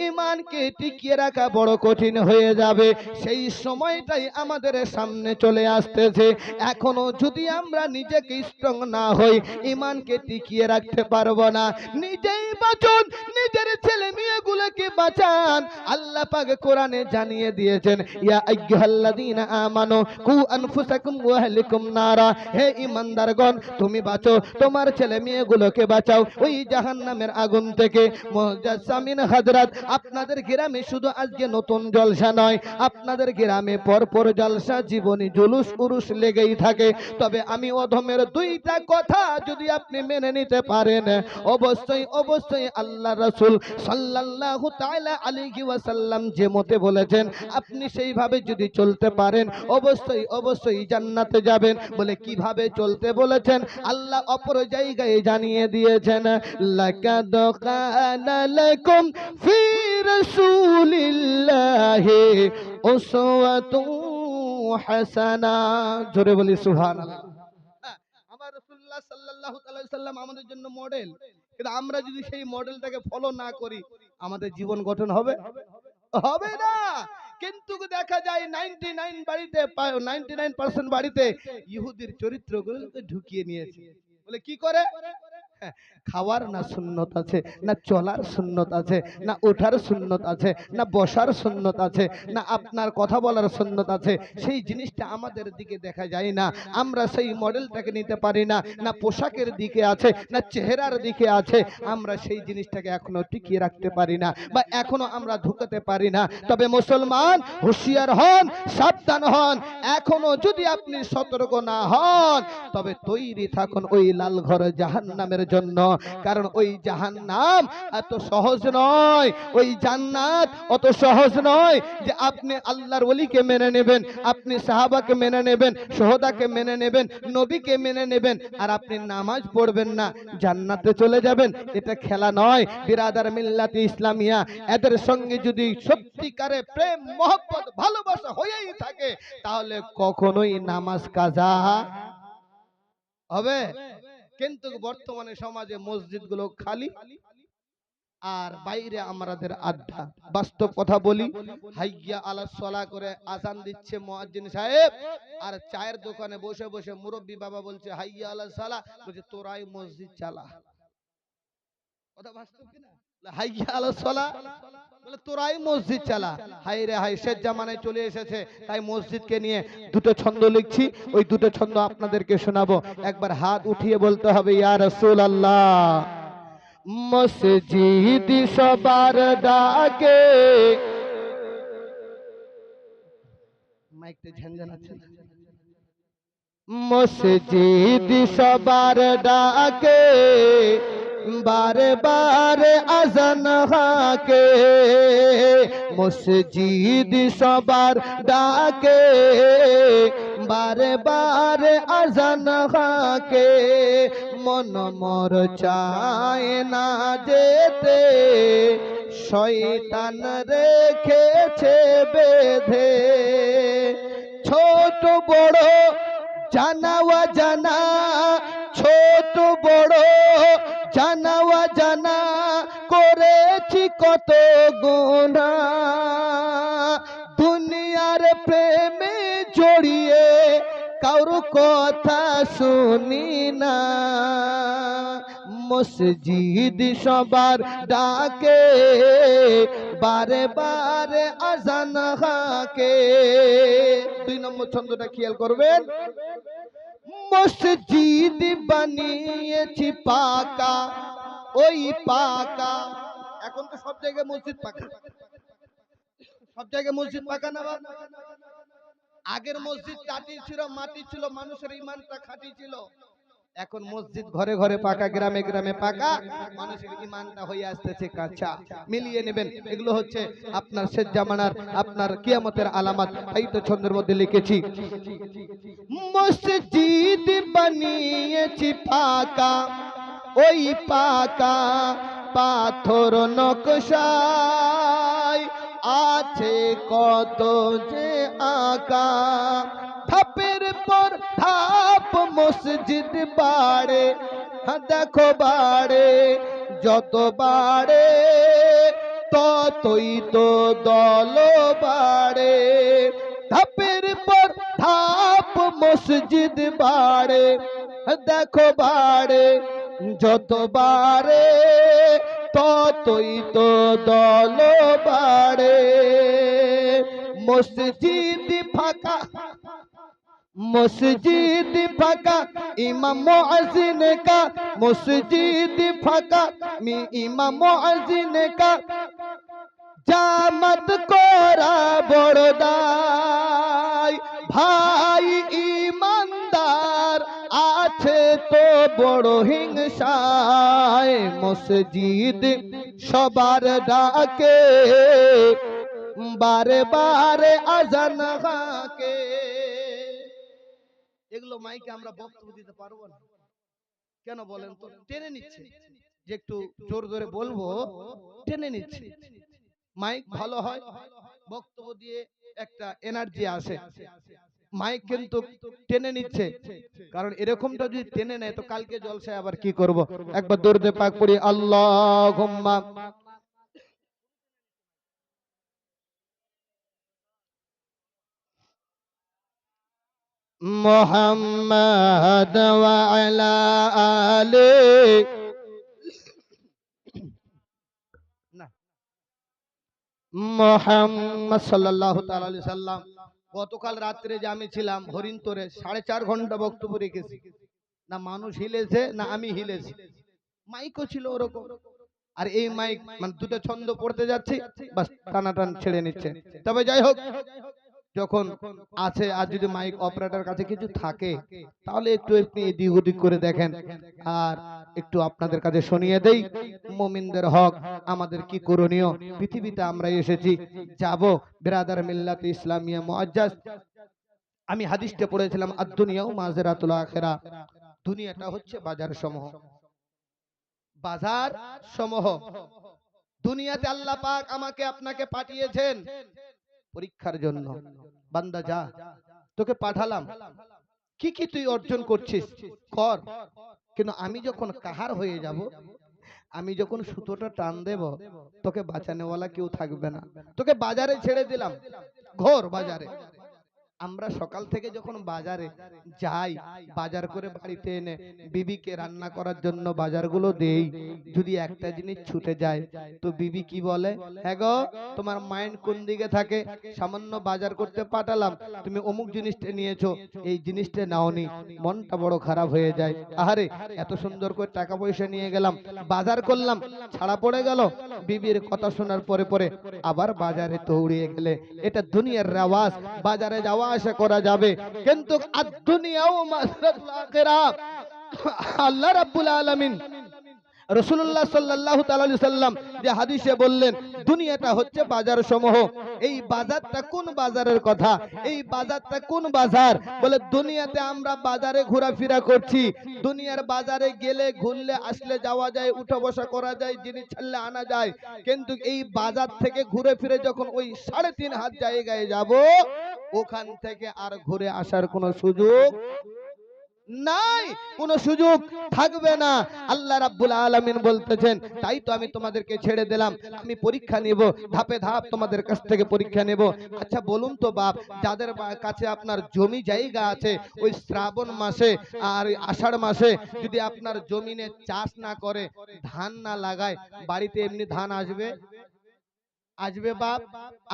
ঈমানকে টিকিয়ে রাখা বড় কঠিন হয়ে যাবে সেই সময়টাই আমাদের সামনে চলে আসতেছে এখনো যদি আমরা নিজেকে স্ট্রং না হই ঈমানকে টিকিয়ে রাখতে পারবো না নিজেই বাঁচুন নিজের ছেলে মেয়েগুলোকে বাঁচান আল্লাহ পাক কোরআনে জানিয়ে দিয়েছেন ইয়া আইয়ুহাল্লাযীনা আমানু কু আনফুসাকুম ওয়া আহলিকুম নারা হে ঈমানদারগণ তুমি বাঁচো তোমার ছেলে মেয়েগুলোকে বাঁচাও ওই জাহান্নামের আগুন থেকে মুজাসসামিন হযরত আপনাদের গ্রামে শুধু আজকে নতুন জলসা নয় আপনাদের গ্রামে পরপর জলসা জীবনী জুলুস উরুস লেগেই থাকে তবে আমি অধমের দুইটা কথা যদি আপনি মেনে নিতে পারেন অবশ্যই অবশ্যই আল্লাহ রাসূল সাল্লাল্লাহু তাআলা আলাইহি ওয়াসাল্লাম যে মতে বলেছেন আপনি সেইভাবে যদি চলতে পারেন অবশ্যই অবশ্যই জান্নাতে যাবেন বলে কিভাবে চলতে বলেছেন আল্লাহ অপর জায়গায় জানিয়ে দিয়েছেন লাকাদ কানা লাকুম ফি রাসূলিল্লাহি উসওয়াতুন হাসানা জোরে বলি সুবহানাল্লাহ আমার রাসূলুল্লাহ সাল্লাল্লাহু আলাইহি ওয়াসাল্লাম আমাদের জন্য মডেল কিন্তু আমরা যদি সেই মডেলটাকে ফলো না করি আমাদের জীবন গঠন হবে হবে না কিন্তু দেখা যায় 99 বাড়িতে 99% বাড়িতে ইহুদির চরিত্রগুলোকে ঢুকিয়ে নিয়েছে বলে কি করে খাওয়ার না সুন্নত আছে না চলার সুন্নত আছে না ওঠার সুন্নত আছে না বসার সুন্নত আছে না আপনার কথা বলার সুন্নত আছে সেই জিনিসটা আমাদের দিকে দেখা যায় না আমরা সেই মডেলটাকে নিতে পারি না না পোশাকের দিকে আছে না চেহারার দিকে আছে আমরা সেই জিনিসটাকে এখনো টিকিয়ে রাখতে পারি না বা এখনো আমরা ঢুকাতে পারি না তবে মুসলমান হুঁশিয়ার হন সাবধান হন এখনো যদি আপনি সতর্ক না হন তবে তৈরি থাকুন ওই লাল ঘরে জাহান্নামের জন্য, কারণ ওই জাহান্নাম এত সহজ নয়, ওই জান্নাত অত সহজ নয় যে আপনি আল্লাহর ওলিকে মেনে নেবেন, আপনি সাহাবাকে মেনে নেবেন, শহদাকে মেনে নেবেন, নবীকে মেনে নেবেন, আর আপনি নামাজ পড়বেন না, জান্নাতে চলে যাবেন। এটা খেলা নয় বিরাদার মিল্লাতে ইসলামিয়া। এদের সঙ্গে যদি সত্যিকারে প্রেম মহব্বত ভালোবাসা হয়েই থাকে, তাহলে কখনোই নামাজ কাজা হবে। কিন্তু বর্তমানে সমাজে মসজিদগুলো খালি, আর বাইরে আমাদের আড্ডা। বাস্তব কথা বলি, হাইয়া আলা সলা করে আজান দিচ্ছে মুয়াজ্জিন সাহেব, আর চায়ের দোকানে বসে বসে মুরব্বী বাবা বলছে হাইয়া আলা সালা, বলছে তোরাই মসজিদ চালা। কথা বাস্তব কিনা? হাইয়া আলা সলা বলে তোরাই মসজিদ চালা। হাই রে হাই, শেষ জামানায় চলে এসেছে, তাই মসজিদকে নিয়ে দুটো ছন্দ লিখছি, ওই দুটো ছন্দ আপনাদেরকে শোনাবো। একবার হাত উঠিয়ে বলতে হবে ইয়া রাসূলুল্লাহ। মসজিদ সবার ডাকে, মাইকটা ঝনঝন আছে। মসজিদ সবার ডাকে, বারে বারে আজান হাকে। মসজিদ সবার ডাকে, বারে বারে আজান হাকে। মন মোর চায় না যেতে, শয়তান রেখেছে বেঁধে। ছোট বড় জানাওয়া জানা, ছোট বড় জানাওয়া জানা, করেছি কত গুনাহ। দুনিয়ার প্রেমে জড়িয়ে কারো কথা শুনি না। মসজিদ সবার ডাকে, বারে বারে আজান হাকে। 2 নম্বর ছন্দটা খেয়াল করবেন। মসজিদ বানিয়েছি পাকা, ওই পাকা। এখন তো সব জায়গায় মসজিদ পাকা, সব জায়গায় মসজিদ পাকা না বাবা? আগের মসজিদ টাটি ছিল, মাটি ছিল, মানুষের ঈমানটা খাঁটি ছিল। এখন মসজিদ ঘরে ঘরে পাকা, গ্রামে গ্রামে পাকা, মানুষের ঈমানটা হয়ে আসতেছে কাঁচা। মিলিয়ে নেবেন, এগুলো হচ্ছে আপনার শেষ জামানার, আপনার কিয়ামতের আলামত। এই তো ছন্দের মধ্যে লিখেছি, মসজিদ বানিয়েছি পাকা, ওই পাকা। পাথর নকশায় আছে কত যে আঁকা। ধাপের পর ধাপ মসজিদ বাড়ে, দেখো বাড়ে, যত বাড়ে ততই তো দল বাড়ে। ধাপের পর ধাপ মসজিদ বাড়ে, দেখো বাড়ে, যত বাড়ে ততই তো দল বাড়ে। মসজিদ ফাঁকা, মসজিদ ফাঁকা, ইমাম মুয়াজ্জিন কা। মসজিদ ফাঁকা, ইমাম মুয়াজ্জিন কা। জামাত করা বড় দায়, ভাই ইমানদার আছে তো বড় হিংসায়। মসজিদ সবার ডাকে, বারে বারে আজান হাকে। এগুলো মাইকে আমরা বক্তব্য দিতে পারবো না, কেন বলেন তো? টেনে নিচ্ছে, যে একটু জোর ধরে বলবো, টেনে নিচ্ছে। মাইক ভালো হয়, বক্তব্য দিয়ে একটা এনার্জি আসে। মাইক কিন্তু টেনে নিচ্ছে, কারণ এরকমটা যদি টেনে নেয় তো কালকে জলসায় আবার কি করব? একবার দরুদ পাক পড়ি, আল্লাহুম্মা মুহাম্মাদ ওয়া আলা আলি। না, মুহাম্মদ সাল্লাল্লাহু তাআলা আলাইহি সাল্লাম। গতকাল রাত্রে যে আমি ছিলাম হরিণতরে, 4.5 ঘন্টা বক্তব্য রেখেছি। না মানুষ হিলেছে না আমি হিলেছি, মাইকও ছিল ওরকম। আর এই মাইক মানে দুটো ছন্দ পড়তে যাচ্ছি, বাস টানাটান ছেড়ে নিচ্ছে। তবে যাই হোক, যখন আছে, আর যদি মাইক অপারেটর কাছে কিছু থাকে তাহলে একটু আপনি এদিক ওদিক করে দেখেন, আর একটু আপনাদের কাছে শুনিয়ে দেই মুমিনদের হক আমাদের কি করণীয়। পৃথিবীতে আমরা এসেছি, যাব, বিরাদার মিল্লাত ইসলামিয়া মুআজ্জাজ। আমি হাদিসটা পড়েছিলাম, আদ-দুনিয়াউ মাযরাতুল আখিরা, দুনিয়াটা হচ্ছে বাজার সমূহ, বাজার সমূহ। দুনিয়াতে আল্লাহ পাক আমাকে আপনাকে পাঠিয়েছেন পরীক্ষার জন্য। বান্দা যা, তোকে পাঠালাম, কি কি তুই অর্জন করছিস কর, কিন্তু আমি যখন কাহার হয়ে যাব, আমি যখন সুতোটা টান দেব, তোকে বাঁচানোওয়ালা কেউ থাকবে না। তোকে বাজারে ছেড়ে দিলাম, ঘোর বাজারে। আমরা সকাল থেকে যখন বাজারে যাই, বাজার করে বাড়িতে এনে বিবিকে রান্না করার জন্য বাজারগুলো দেই, যদি একটা জিনিস ছুটে যায় তো বিবি কি বলে, হ্যাঁ গো তোমার মাইন্ড কোন দিকে থাকে, সামান্য বাজার করতে পাঠালাম, তুমি অমুক জিনিসটা নিয়েছো, এই জিনিসটা নাওনি, মনটা বড় খারাপ হয়ে যায়। আহারে এত সুন্দর করে টাকা পয়সা নিয়ে গেলাম, বাজার করলাম, ছাড়া পড়ে গেল। বিবির কথা শোনার পরে পরে আবার বাজারে দৌড়িয়ে গেলে, এটা দুনিয়ার রেওয়াজ, বাজারে যাওয়া আসা করা যাবে, কিন্তু আদ-দুনিয়াউ মাযরাতুল আখিরা। আল্লাহ রাব্বুল আলামিন রাসূলুল্লাহ সাল্লাল্লাহু তাআলা আলাইহি সাল্লাম যে হাদিসে বললেন, দুনিয়াটা হচ্ছে বাজার সমূহ। এই বাজারটা কোন বাজারের কথা, এই বাজারটা কোন বাজার? বলে দুনিয়াতে আমরা বাজারে ঘোরাফেরা করছি, দুনিয়ার বাজারে গেলে ঘুরলে আসলে যাওয়া যায়, উঠা বসা করা যায়, জিনিস ছাড়লে আনা যায়, কিন্তু এই বাজার থেকে ঘুরে ফিরে যখন ওই 3.5 হাত জায়গায় যাব, ওখান থেকে আর ঘুরে আসার কোনো সুযোগ নাই, কোনো সুযোগ থাকবে না। আল্লাহ রাব্বুল আলামিন বলতেছেন, তাই তো আমি তোমাদেরকে ছেড়ে দিলাম, আমি পরীক্ষা নিব, ধাপে ধাপ তোমাদের কাছ থেকে পরীক্ষা নেব। আচ্ছা বলুন তো বাপ, যাদের কাছে আপনার জমি জায়গা আছে, ওই শ্রাবণ মাসে আর আষাঢ় মাসে যদি আপনার জমিনে চাষ না করে, ধান না লাগায়, বাড়িতে এমনি ধান আসবে? আসবে বাপ?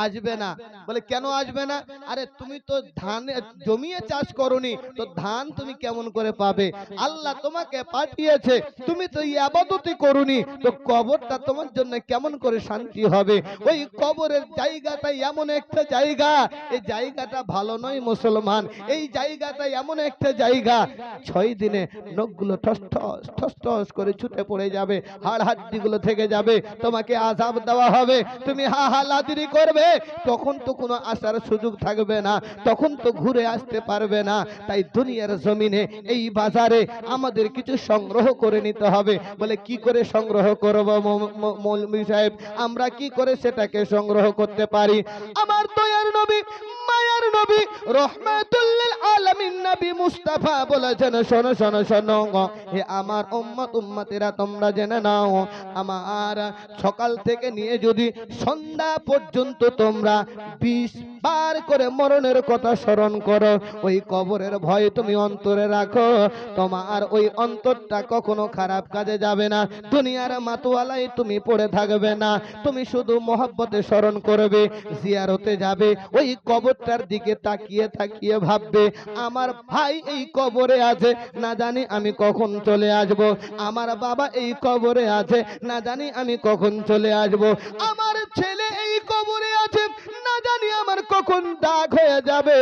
আসবে না। বলে কেন আসবে না? আরে তুমি তো ধান জমিয়ে চাষ করনি, তো ধান তুমি কেমন করে পাবে? আল্লাহ তোমাকে পাঠিয়েছে, তুমি তো ইবাদতই করনি, তো কবরটা তোমার জন্য কেমন করে শান্তি হবে? ওই কবরের জায়গাটা এমন একটা জায়গা, এই জায়গাটা ভালো নয় মুসলমান, এই জায়গাটা এমন একটা জায়গা, 6 দিনে নখগুলো ঠস ঠস ঠস ঠস করে ছুটে পড়ে যাবে, হাড় হাড্ডিগুলো থেকে যাবে, তোমাকে আযাব দেওয়া হবে, তুমি হাহালাদিরি করবে, তখন তো কোনো আসার সুযোগ থাকবে না, তখন তো ঘুরে আসতে পারবে না। তাই দুনিয়ার জমিনে এই বাজারে আমাদের কিছু সংগ্রহ করে নিতে হবে। বলে কি করে সংগ্রহ করব মৌলভী সাহেব? আমরা কি করে সেটাকে সংগ্রহ করতে পারি? আমার দয়ার নবী, মায়ার নবী, রহমাতুল লিল আলামিন নবী মুস্তাফা বলেছেন, শোনো শোনো শোনো হে আমার উম্মত উম্মতেরা, তোমরা জেনে নাও, আমার সকাল থেকে নিয়ে যদি সন্ধ্যা পর্যন্ত তোমরা 20 বার করে মরণের কথা স্মরণ করো, ওই কবরের ভয় তুমি অন্তরে রাখো, তোমার ওই অন্তরটা কখনো খারাপ কাজে যাবে না, দুনিয়ার মাতোয়ালাই তুমি পড়ে থাকবে না, তুমি শুধু মহব্বতে স্মরণ করবে, জিয়ারতে যাবে, ওই কবরটার দিকে তাকিয়ে তাকিয়ে ভাববে, আমার ভাই এই কবরে আছে, না জানি আমি কখন চলে আসব, আমার বাবা এই কবরে আছে, না জানি আমি কখন চলে আসব, আমার ছেলে এই কবরে আছে, না জানি আমার কখন দাগ হয়ে যাবে।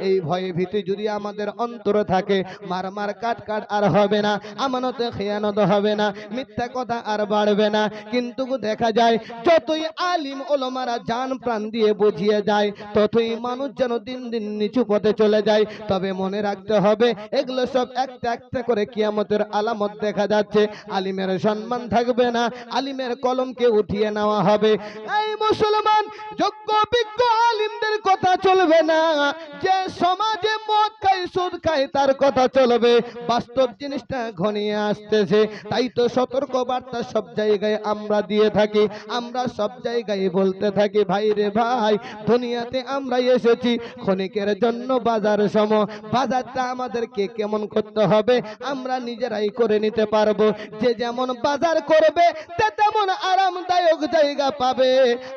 এই ভয়ে ভীতি যদি আমাদের অন্তরে থাকে, মার মার কাট কাট আর হবে না, আমানতে খেয়ানত হবে না, মিথ্যা কথা আর বাড়বে না। কিন্তু দেখা যায় যতই আলিম ওলামারা জান প্রাণ দিয়ে বুঝিয়ে যায়, ততই মানুষ যেন দিন দিন নিচু পথে চলে যায়। তবে মনে রাখতে হবে, এগুলো সব একটা একটা করে কিয়ামতের আলামত দেখা যাচ্ছে। আলিমের সম্মান থাকবে না, আলিমের কলমকে উঠিয়ে নেওয়া হবে। এই মুসলমান, যোগ্য বিজ্ঞ আলিমদের কথা চলবে না, যে সমাজে মদ খায় সুদ খায় তার কথা চলবে। বাস্তব জিনিসটা ঘনিয়ে আসতেছে, তাই তো সতর্ক বার্তা সব জায়গায় আমরা দিয়ে থাকি, আমরা সব জায়গায় বলতে থাকি, ভাই রে ভাই, দুনিয়াতে আমরা এসেছি ক্ষণিকের জন্য, বাজার সম, বাজারটা আমাদেরকে কেমন করতে হবে আমরা নিজেরাই করে নিতে পারবো। যে যেমন বাজার করবে তে তেমন আরামদায়ক জায়গা পাবে,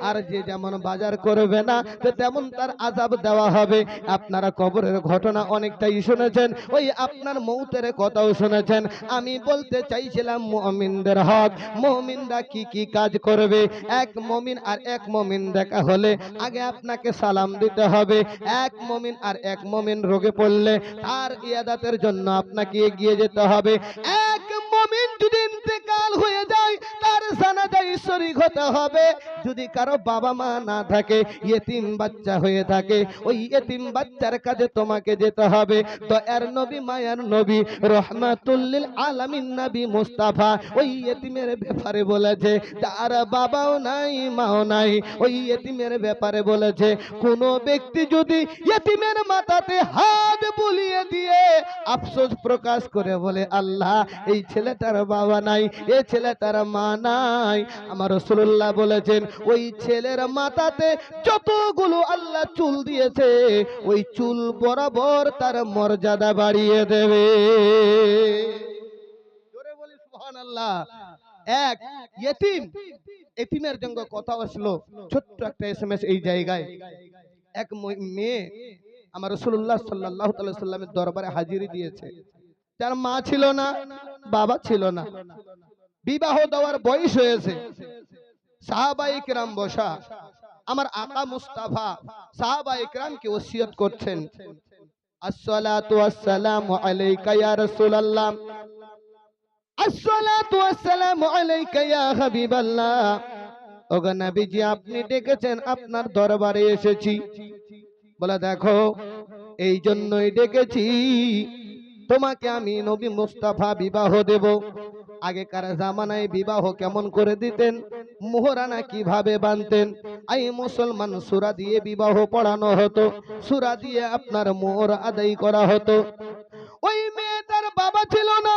আর যে যেমন বাজার করবে না তে তেমন তার আযাব দেওয়া হবে। আপনারা কবরের ঘটনা অনেক অনেকটাই শুনেছেন, ওই আপনার মৌতের কথাও শুনেছেন। আমি বলতে চাইছিলাম মুমিনদের হক, মুমিনরা কি কি কাজ করবে। এক মুমিন আর এক মুমিন দেখা হলে আগে আপনাকে সালাম দিতে হবে। এক মুমিন আর এক মুমিন রোগে পড়লে তার ইয়াদাতের জন্য আপনাকে এগিয়ে যেতে হবে। এক মুমিন যদি ইন্তেকাল হয়ে যায় তার জানাজায় শরীক হতে হবে। যদি কারো বাবা মা না থাকে, ইয়েতিম বাচ্চা হয়ে থাকে, ওই ইয়েতিম বাচ্চার কাছে তোমাকে যেতে হবে। তো এর নবী মায়ার নবী রহমাতুল লিল আলামিন নবী মুস্তাফা ওই ইয়েতিমের ব্যাপারে বলেছে, যার বাবাও নাই মাও নাই, ওই ইয়েতিমের ব্যাপারে বলেছে, কোন ব্যক্তি যদি ইয়েতিমের মাথাতে হাত বুলিয়ে দিয়ে আফসোস প্রকাশ করে বলে, আল্লাহ এই ছেলেটার বাবা নাই, এই ছেলেটার মা নাই, আমার রাসূলুল্লাহ বলেছেন ওই ছেলের মাথাতে যতগুলো আল্লাহ চুল দিয়েছে ওই চুল বরাবর তার মর্যাদা বাড়িয়ে দেবে। জোরে বলি সুবহানাল্লাহ। এক ইয়েতিম, এতিমের জন্য কথা আসলো, ছোট্ট একটা এসএমএস এই জায়গায়। এক মেয়ে আমার রাসূলুল্লাহ সাল্লাল্লাহু আলাইহি সাল্লামের দরবারে হাজিরি দিয়েছে। তার মা ছিল না, বাবা ছিল না, বিবাহ দেওয়ার বয়স হয়েছে। সাহাবায়ে কেরাম বসা, আমার আকা মুস্তাফা সাহাবায়ে কেরামকে ওসিয়ত করছেন, আসসালাতু ওয়াসসালামু আলাইকা ইয়া রাসূলুল্লাহ, আসসালাতু ওয়াসসালামু আলাইকা ইয়া হাবিবাল্লাহ। ওগো নবীজি আপনি ডেকেছেন, আপনার দরবারে এসেছি। বলে দেখো এই জন্যই ডেকেছি, তোমাকে আমি নবী মুস্তাফা বিবাহ দেব। আগেকার জামানায় বিবাহ কেমন করে দিতেন, মোহরানা কিভাবে বানতেন। এই মুসলমান সূরা দিয়ে বিবাহ পড়ানো হতো, সূরা দিয়ে আপনার মোহর আদায় করা হতো। ওই মেয়েটার বাবা ছিল না,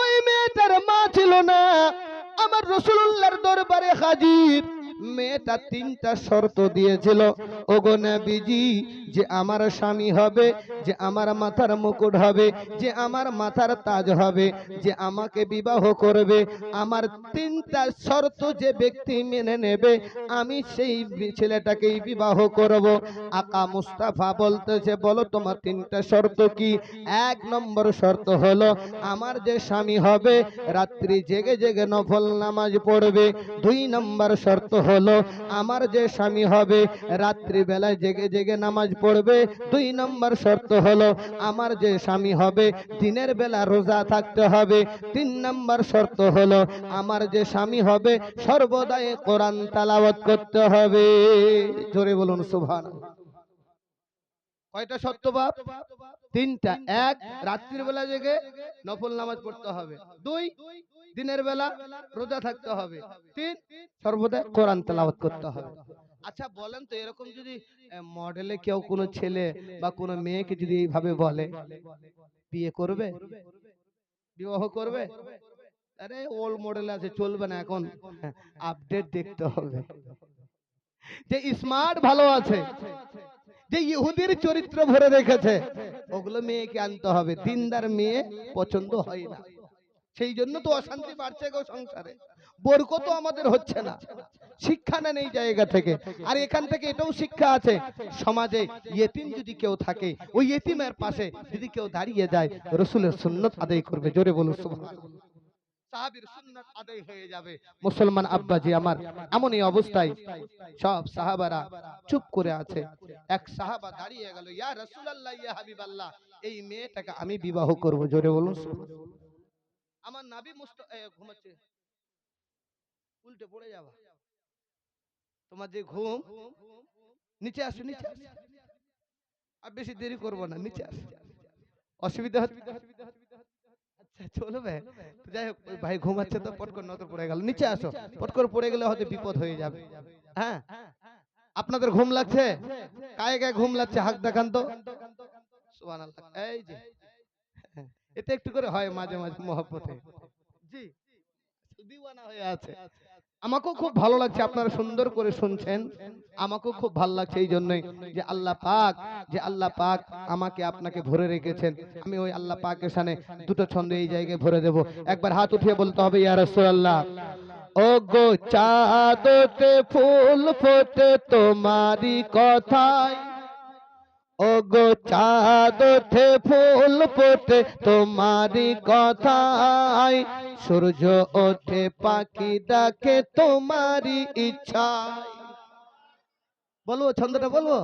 ওই মেয়েটার মা ছিল না, আমার রাসূলুল্লাহর দরবারে হাজির। মেয়েটা তিনটা শর্ত দিয়েছিল, ওগো নবীজি, যে আমার স্বামী হবে, যে আমার মাথার মুকুট হবে, যে আমার মাথার তাজ হবে, যে আমাকে বিবাহ করবে, আমার তিনটা শর্ত যে ব্যক্তি মেনে নেবে আমি সেই ছেলেটাকেই বিবাহ করব। আকা মুস্তাফা বলতেছে, বলো তোমার তিনটা শর্ত কি? এক নম্বর শর্ত হলো আমার যে স্বামী হবে রাত্রি জেগে জেগে নফল নামাজ পড়বে। দুই নম্বর শর্ত হলো আমার যে স্বামী হবে রাত্রি বেলায় জেগে জেগে নামাজ পড়বে। দুই নম্বর শর্ত হলো আমার যে স্বামী হবে দিনের বেলা রোজা থাকতে হবে। তিন নম্বর শর্ত হলো আমার যে স্বামী হবে সর্বদাই কোরআন তেলাওয়াত করতে হবে। জোরে বলুন সুবহানাল্লাহ। কয়টা শর্ত বাপ? তিনটা। এক, রাত্রির বেলা জেগে নফল নামাজ পড়তে হবে। দুই, দিনের বেলা রোজা থাকতে হবে। তিন, সর্বদা কোরআন তেলাওয়াত করতে হবে। আচ্ছা বলেন তো, এরকম যদি মডেলে কেউ কোনো ছেলে বা কোনো মেয়েকে যদি এইভাবে বলে, বিয়ে করবে, বিবাহ করবে? আরে ওল্ড মডেল আছে, চলবে না, এখন আপডেট দেখতে হবে। যে স্মার্ট ভালো আছে, যে ইহুদির চরিত্র ভরে রেখেছে, ওগুলো মেয়েকে আনতে হবে। দিনদার মেয়ে পছন্দ হয় না, সেই জন্য তো অশান্তি বাড়ছে গো সংসারে, বরকত আমাদের হচ্ছে না, শিক্ষা নেন এই জায়গা থেকে। আর এখান থেকে এটাও শিক্ষা আছে, সমাজে ইয়েতিম যদি কেউ থাকে, ওই ইয়েতিমের পাশে যদি কেউ দাঁড়িয়ে যায়, রাসূলের সুন্নাত আদায় করবে। জোরে বলুন সুবহানাল্লাহ। সাহাবীর সুন্নাত আদায় হয়ে যাবে। মুসলমান আব্বাজি আমার, এমনই অবস্থায় সব সাহাবারা চুপ করে আছে। এক সাহাবা দাঁড়িয়ে গেল, ইয়া রাসূলুল্লাহ, ইয়া হাবিবাল্লাহ, এই মেয়েটাকে আমি বিবাহ করব। জোরে বলুন সুবহানাল্লাহ। আমার নবী মুস্তাফা ঘুমাচ্ছে, উল্টে পড়ে যাবা, তোমার যে ঘুম, নিচে আসো, নিচে আসো, আর বেশি দেরি করব না, নিচে আসো, অসুবিধা হচ্ছে? আচ্ছা চলবে, যাই হোক, ভাই ঘুমাচ্ছে তো, পট করে নজর পড়ে গেল, নিচে আসো, পট করে পড়ে গেলে হয়তো বিপদ হয়ে যাবে। হ্যাঁ, আপনাদের ঘুম লাগছে? কায়ে গায়ে ঘুম লাগছে, হাত দেখান তো। সুবহানাল্লাহ। এই যে এটা একটু করে হয় মাঝে মাঝে মহব্বতে, জি দিওয়ানা হয়ে আছে। আমাকেও খুব ভালো লাগছে, আপনারা সুন্দর করে শুনছেন, আমাকেও খুব ভালো লাগছে এই জন্যই যে আল্লাহ পাক আমাকে আপনাকে ভরে রেখেছেন। আমি ওই আল্লাহ পাকের সামনে দুটো ছন্দ এই জায়গায় ভরে দেব। একবার হাত উঠিয়ে বলতে হবে, ইয়া রাসূলুল্লাহ, ও গো চাঁদতে ফুল ফোটে তোমারই কথায়, ও গো চাঁদ ওঠে ফুল ফোটে তোমারই কথায়, সূর্য ওঠে পাখি ডাকে তোমারই ইচ্ছায়। বলবো ছন্দটা বলবো?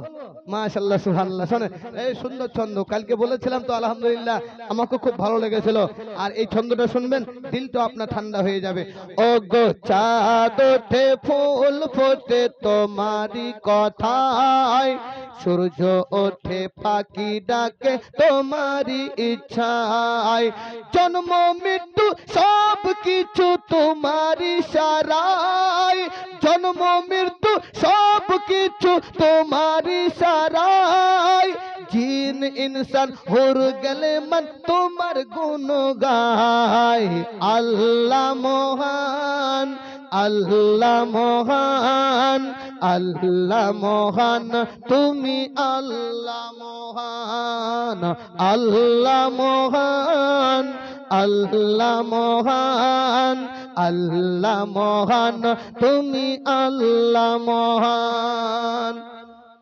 মাশাআল্লাহ সুবহানাল্লাহ। শোনেন এই সুন্দর ছন্দ, কালকে বলেছিলাম তো আলহামদুলিল্লাহ আমাকে খুব ভালো লেগেছিল। আর এই ছন্দটা শুনবেন দিলটা আপনার ঠান্ডা হয়ে যাবে। ও গো চাঁদ ওঠে ফুল ফোটে তোমারই কথায়, সূর্য ওঠে পাখি ডাকে তোমারই ইচ্ছায়, জন্ম মৃত্যু সব কিছু তোমারই ইশারায়, জন্ম মৃত্যু সব কিছু তোমারই ইশারায়, জিন ইনসান হুর গেলে মন তোমার গুণ গায়। আল্লাহ মহান, আল্লাহ মহান, আল্লাহ মহান, তুমি আল্লাহ মহান, আল্লাহ মহান, আল্লাহ মহান, আল্লাহ মহান, তুমি আল্লাহ মহান।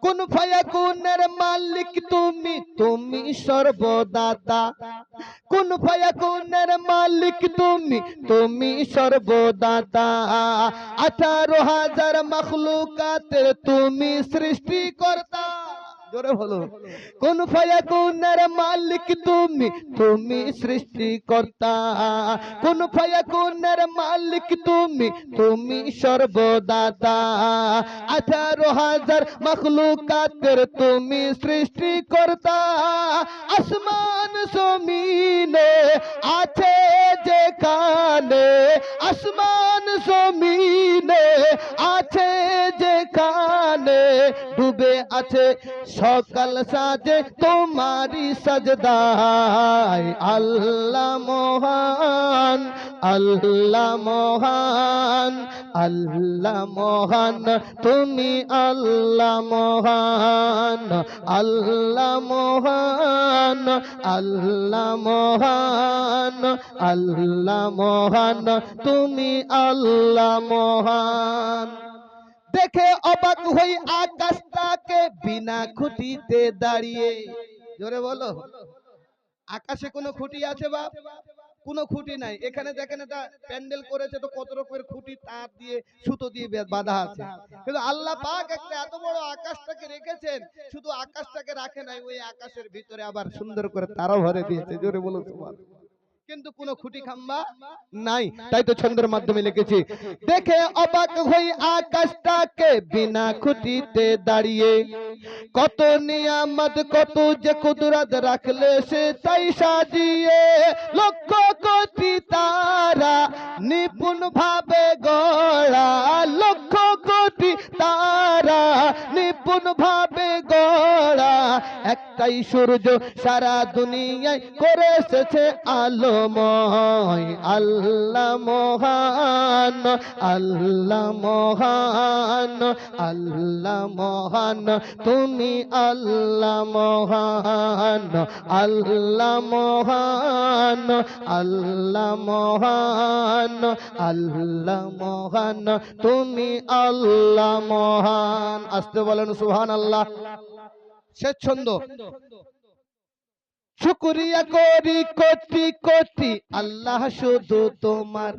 কোন ফায়াকুনের মালিক তুমি, তুমি সর্বদাতা, কোন ফায়াকুনের মালিক তুমি, তুমি সর্বদাতা, 18,000 মাখলুকাতের তুমি সৃষ্টিকর্তা। জোরে বলো। কোন ফায়াকুনের মালিক তুমি, তুমি সৃষ্টিকর্তা, কোন ফায়াকুনের মালিক তুমি, তুমি সর্বদাতা, 18,000 মাখলুকাতের তুমি সৃষ্টিকর্তা। আসমান জমিনে আছে যেখানে, আসমান জমিনে আছে যেখানে, ডুবে আছে সকাল সাজে তোমারি সাজদায়। আল্লাহ মহান, আল্লাহ মহান, আল্লাহ মহান, তুমি আল্লাহ মহান, আল্লাহ মহান, আল্লাহ মহান, আল্লাহ মহান, তুমি আল্লাহ মহান। দেখে অবাক হই আকাশটাকে বিনা খুঁটিতে দাঁড়িয়ে। জোরে বলো। আকাশে কোনো খুঁটি আছে বাপ? কোনো খুঁটি নাই। এখানে দেখেন এটা প্যান্ডেল করেছে তো কত রকমের খুঁটি তার দিয়ে সুতো দিয়ে বাঁধা আছে, কিন্তু আল্লাহ পাক একটা এত বড় আকাশটাকে রেখেছেন, শুধু আকাশটাকে রাখে নাই, ওই আকাশের ভিতরে আবার সুন্দর করে তারাও ভরে দিয়েছে। জোরে বলো সুবহানাল্লাহ। কিন্তু কোনো খুঁটি খাম্বা নাই, তাই তো ছন্দের মাধ্যমে লিখেছি। দেখে অবাক হই আকাশটাকে বিনা খুঁটিতে দাঁড়িয়ে, কত নিয়ামত কত যে কুদরত রাখলে সে তাই সাজিয়ে, লক্ষ কোটি তারা নিপুণ ভাবে গড়া, লক্ষ কোটি তারা নিপুণ ভাবে গড়া, একটাই সূর্য সারা দুনিয়ায় করে এসেছে আলোময়। আল্লাহ মহান, আল্লাহ মহান, আল্লাহ মহান, তুমি আল্লাহ মহান, আল্লাহ মহান, আল্লাহ মহান, আল্লাহ মহান, তুমি আল্লাহ মহান। আসতে বলেন সুবহানাল্লাহ। শেষ ছন্দ। শুকরিয়া করি কোটি কোটি আল্লাহ শুধু তোমার,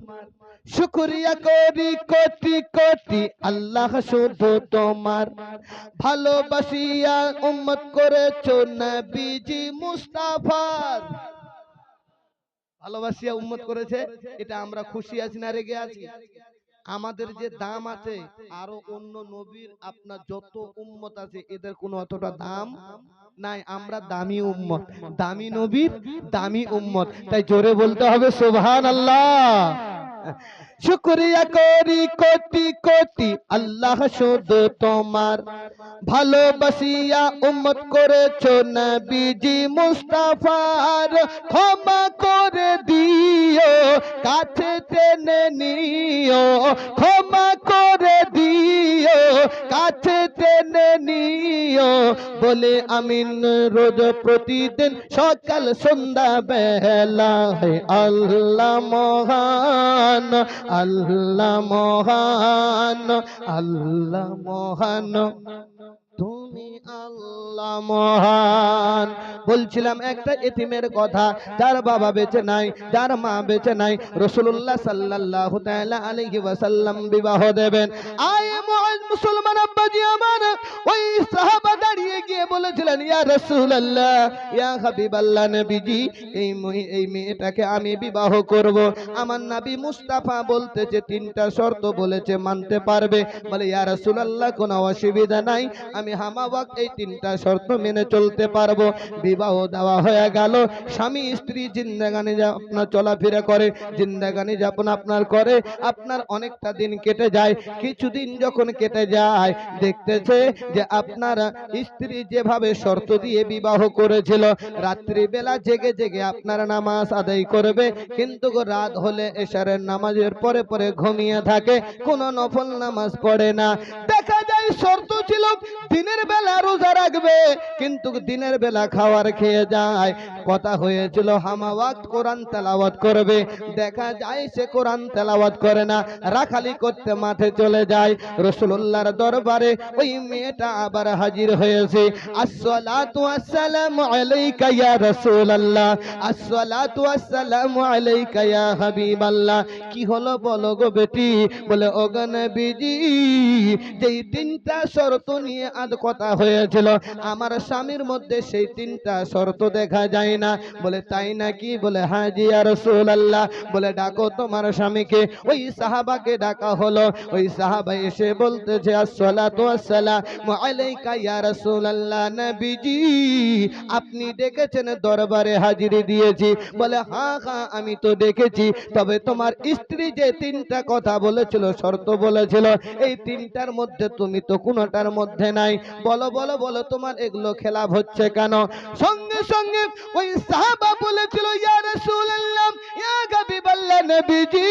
শুকরিয়া করি কোটি কোটি আল্লাহ শুধু তোমার, ভালোবাসিয়া উম্মত করেছো নবীজি মুস্তাফার। ভালোবাসিয়া উম্মত করেছে, এটা আমরা খুশি আছি না রেগে আছি? আমাদের যে দাম আছে আরো অন্য নবীর আপনার যত উম্মত আছে এদের কোনো অতটা দাম নাই। আমরা দামি উম্মত, দামি নবীর দামি উম্মত, তাই জোরে বলতে হবে সুবহানাল্লাহ। শুকরিয়া করি কোটি কোটি আল্লাহ শুধু তোমার, ভালোবাসিয়া উম্মত করেছো নবীজি মুস্তাফার, ক্ষমা করে দিও কাছে টেনে নিও, ক্ষমা করে দিও কাছে টেনে নিও, বলে আমিন রোজ প্রতিদিন সকাল সন্ধ্যা বেলায়। আল্লাহ মহান, আল্লাহ মহান, আল্লাহ মহান, তুমি আল্লাহ মহান। বলছিলাম একটা এতিমের কথা, যার বাবা বেঁচে নাই, যার মা বেঁচে নাই, রাসূলুল্লাহ সাল্লাল্লাহু তাআলা আলাইহি ওয়াসাল্লাম বিবাহ দেবেন। আয় মুসলমান আব্বাজি আমার, ওই সাহাবা দাঁড়িয়ে গিয়ে বলেছিলেন, ইয়া রাসূলুল্লাহ, ইয়া হাবিবাল্লাহ, নবীজি, এই মেয়েটাকে আমি বিবাহ করব। আমার নবী মুস্তাফা বলতেছে তিনটা শর্ত বলেছে, মানতে পারবে? বলে, ইয়া রাসূলুল্লাহ, কোনো অসুবিধা নাই, আমি হামাওয়াক এই তিনটা শর্ত মেনে চলতে পারবো। বিবাহ দেওয়া হয়ে গেল। স্বামী স্ত্রী জিন্দেগানি আপনার চলাফেরা করে, জিন্দেগানি যাপন আপনার করে, আপনার অনেকটা দিন কেটে যায়। কিছুদিন যখন কেটে যায়, দেখতেছে যে আপনার স্ত্রী যেভাবে শর্ত দিয়ে বিবাহ করেছিল, রাত্রি বেলা জেগে জেগে আপনার নামাজ আদায় করবে, কিন্তু রাত হলে এশারের নামাজের পরে পরে ঘুমিয়ে থাকে, কোনো নফল নামাজ পড়ে না। দেখা যায় শর্ত ছিল দিনের বেলা রোজা রাখবে, কিন্তু দিনের বেলা খাবার খেয়ে যায়। কথা হয়েছিল হামাওয়াক্ত কোরআন তেলাওয়াত করবে, দেখা যায় সে কোরআন তেলাওয়াত করে না, রাখালি করতে মাঠে চলে যায়। রাসূলুল্লাহর দরবারে ওই মেয়েটা আবার হাজির হয়েছে। আসসালাতু আসসালামু আলাইকা ইয়া রাসূলুল্লাহ, আসসালাতু আসসালামু আলাইকা ইয়া হাবিবাল্লাহ। কি হলো বলো গো বেটি? বলে, ও গো নবীজি, যেই তিনটা শর্ত নিয়ে আজ কথা হয়েছিল, আমার স্বামীর মধ্যে সেই তিনটা শর্ত দেখা যায় না। বলে, তাই নাকি? বলে, হ্যাঁ জি ইয়া রাসূলুল্লাহ। বলে, ডাকো তোমার স্বামীকে। ওই সাহাবাকে ডাকা হলো। ওই সাহাবা এসে বলতেছে, আসসালাতু আসসালামু আলাইকা ইয়া রাসূলুল্লাহ, নবীজি আপনি ডেকেছেন, দরবারে হাজিরি দিয়েছি। বলে, হ্যাঁ হ্যাঁ আমি তো ডেকেছি, তবে তোমার স্ত্রী যে তিনটা কথা বলেছিল, শর্ত বলেছিল, এই তিনটার মধ্যে তুমি তো কোনোটার মধ্যে নাই। বলো বলো বলো, তোমার এগুলো খেলাফ হচ্ছে কেন? সঙ্গে সঙ্গে ওই সাহাবা বলেছিল, ইয়া রাসূলুল্লাহ, ইয়া হাবিবাল্লাহ, নবীজি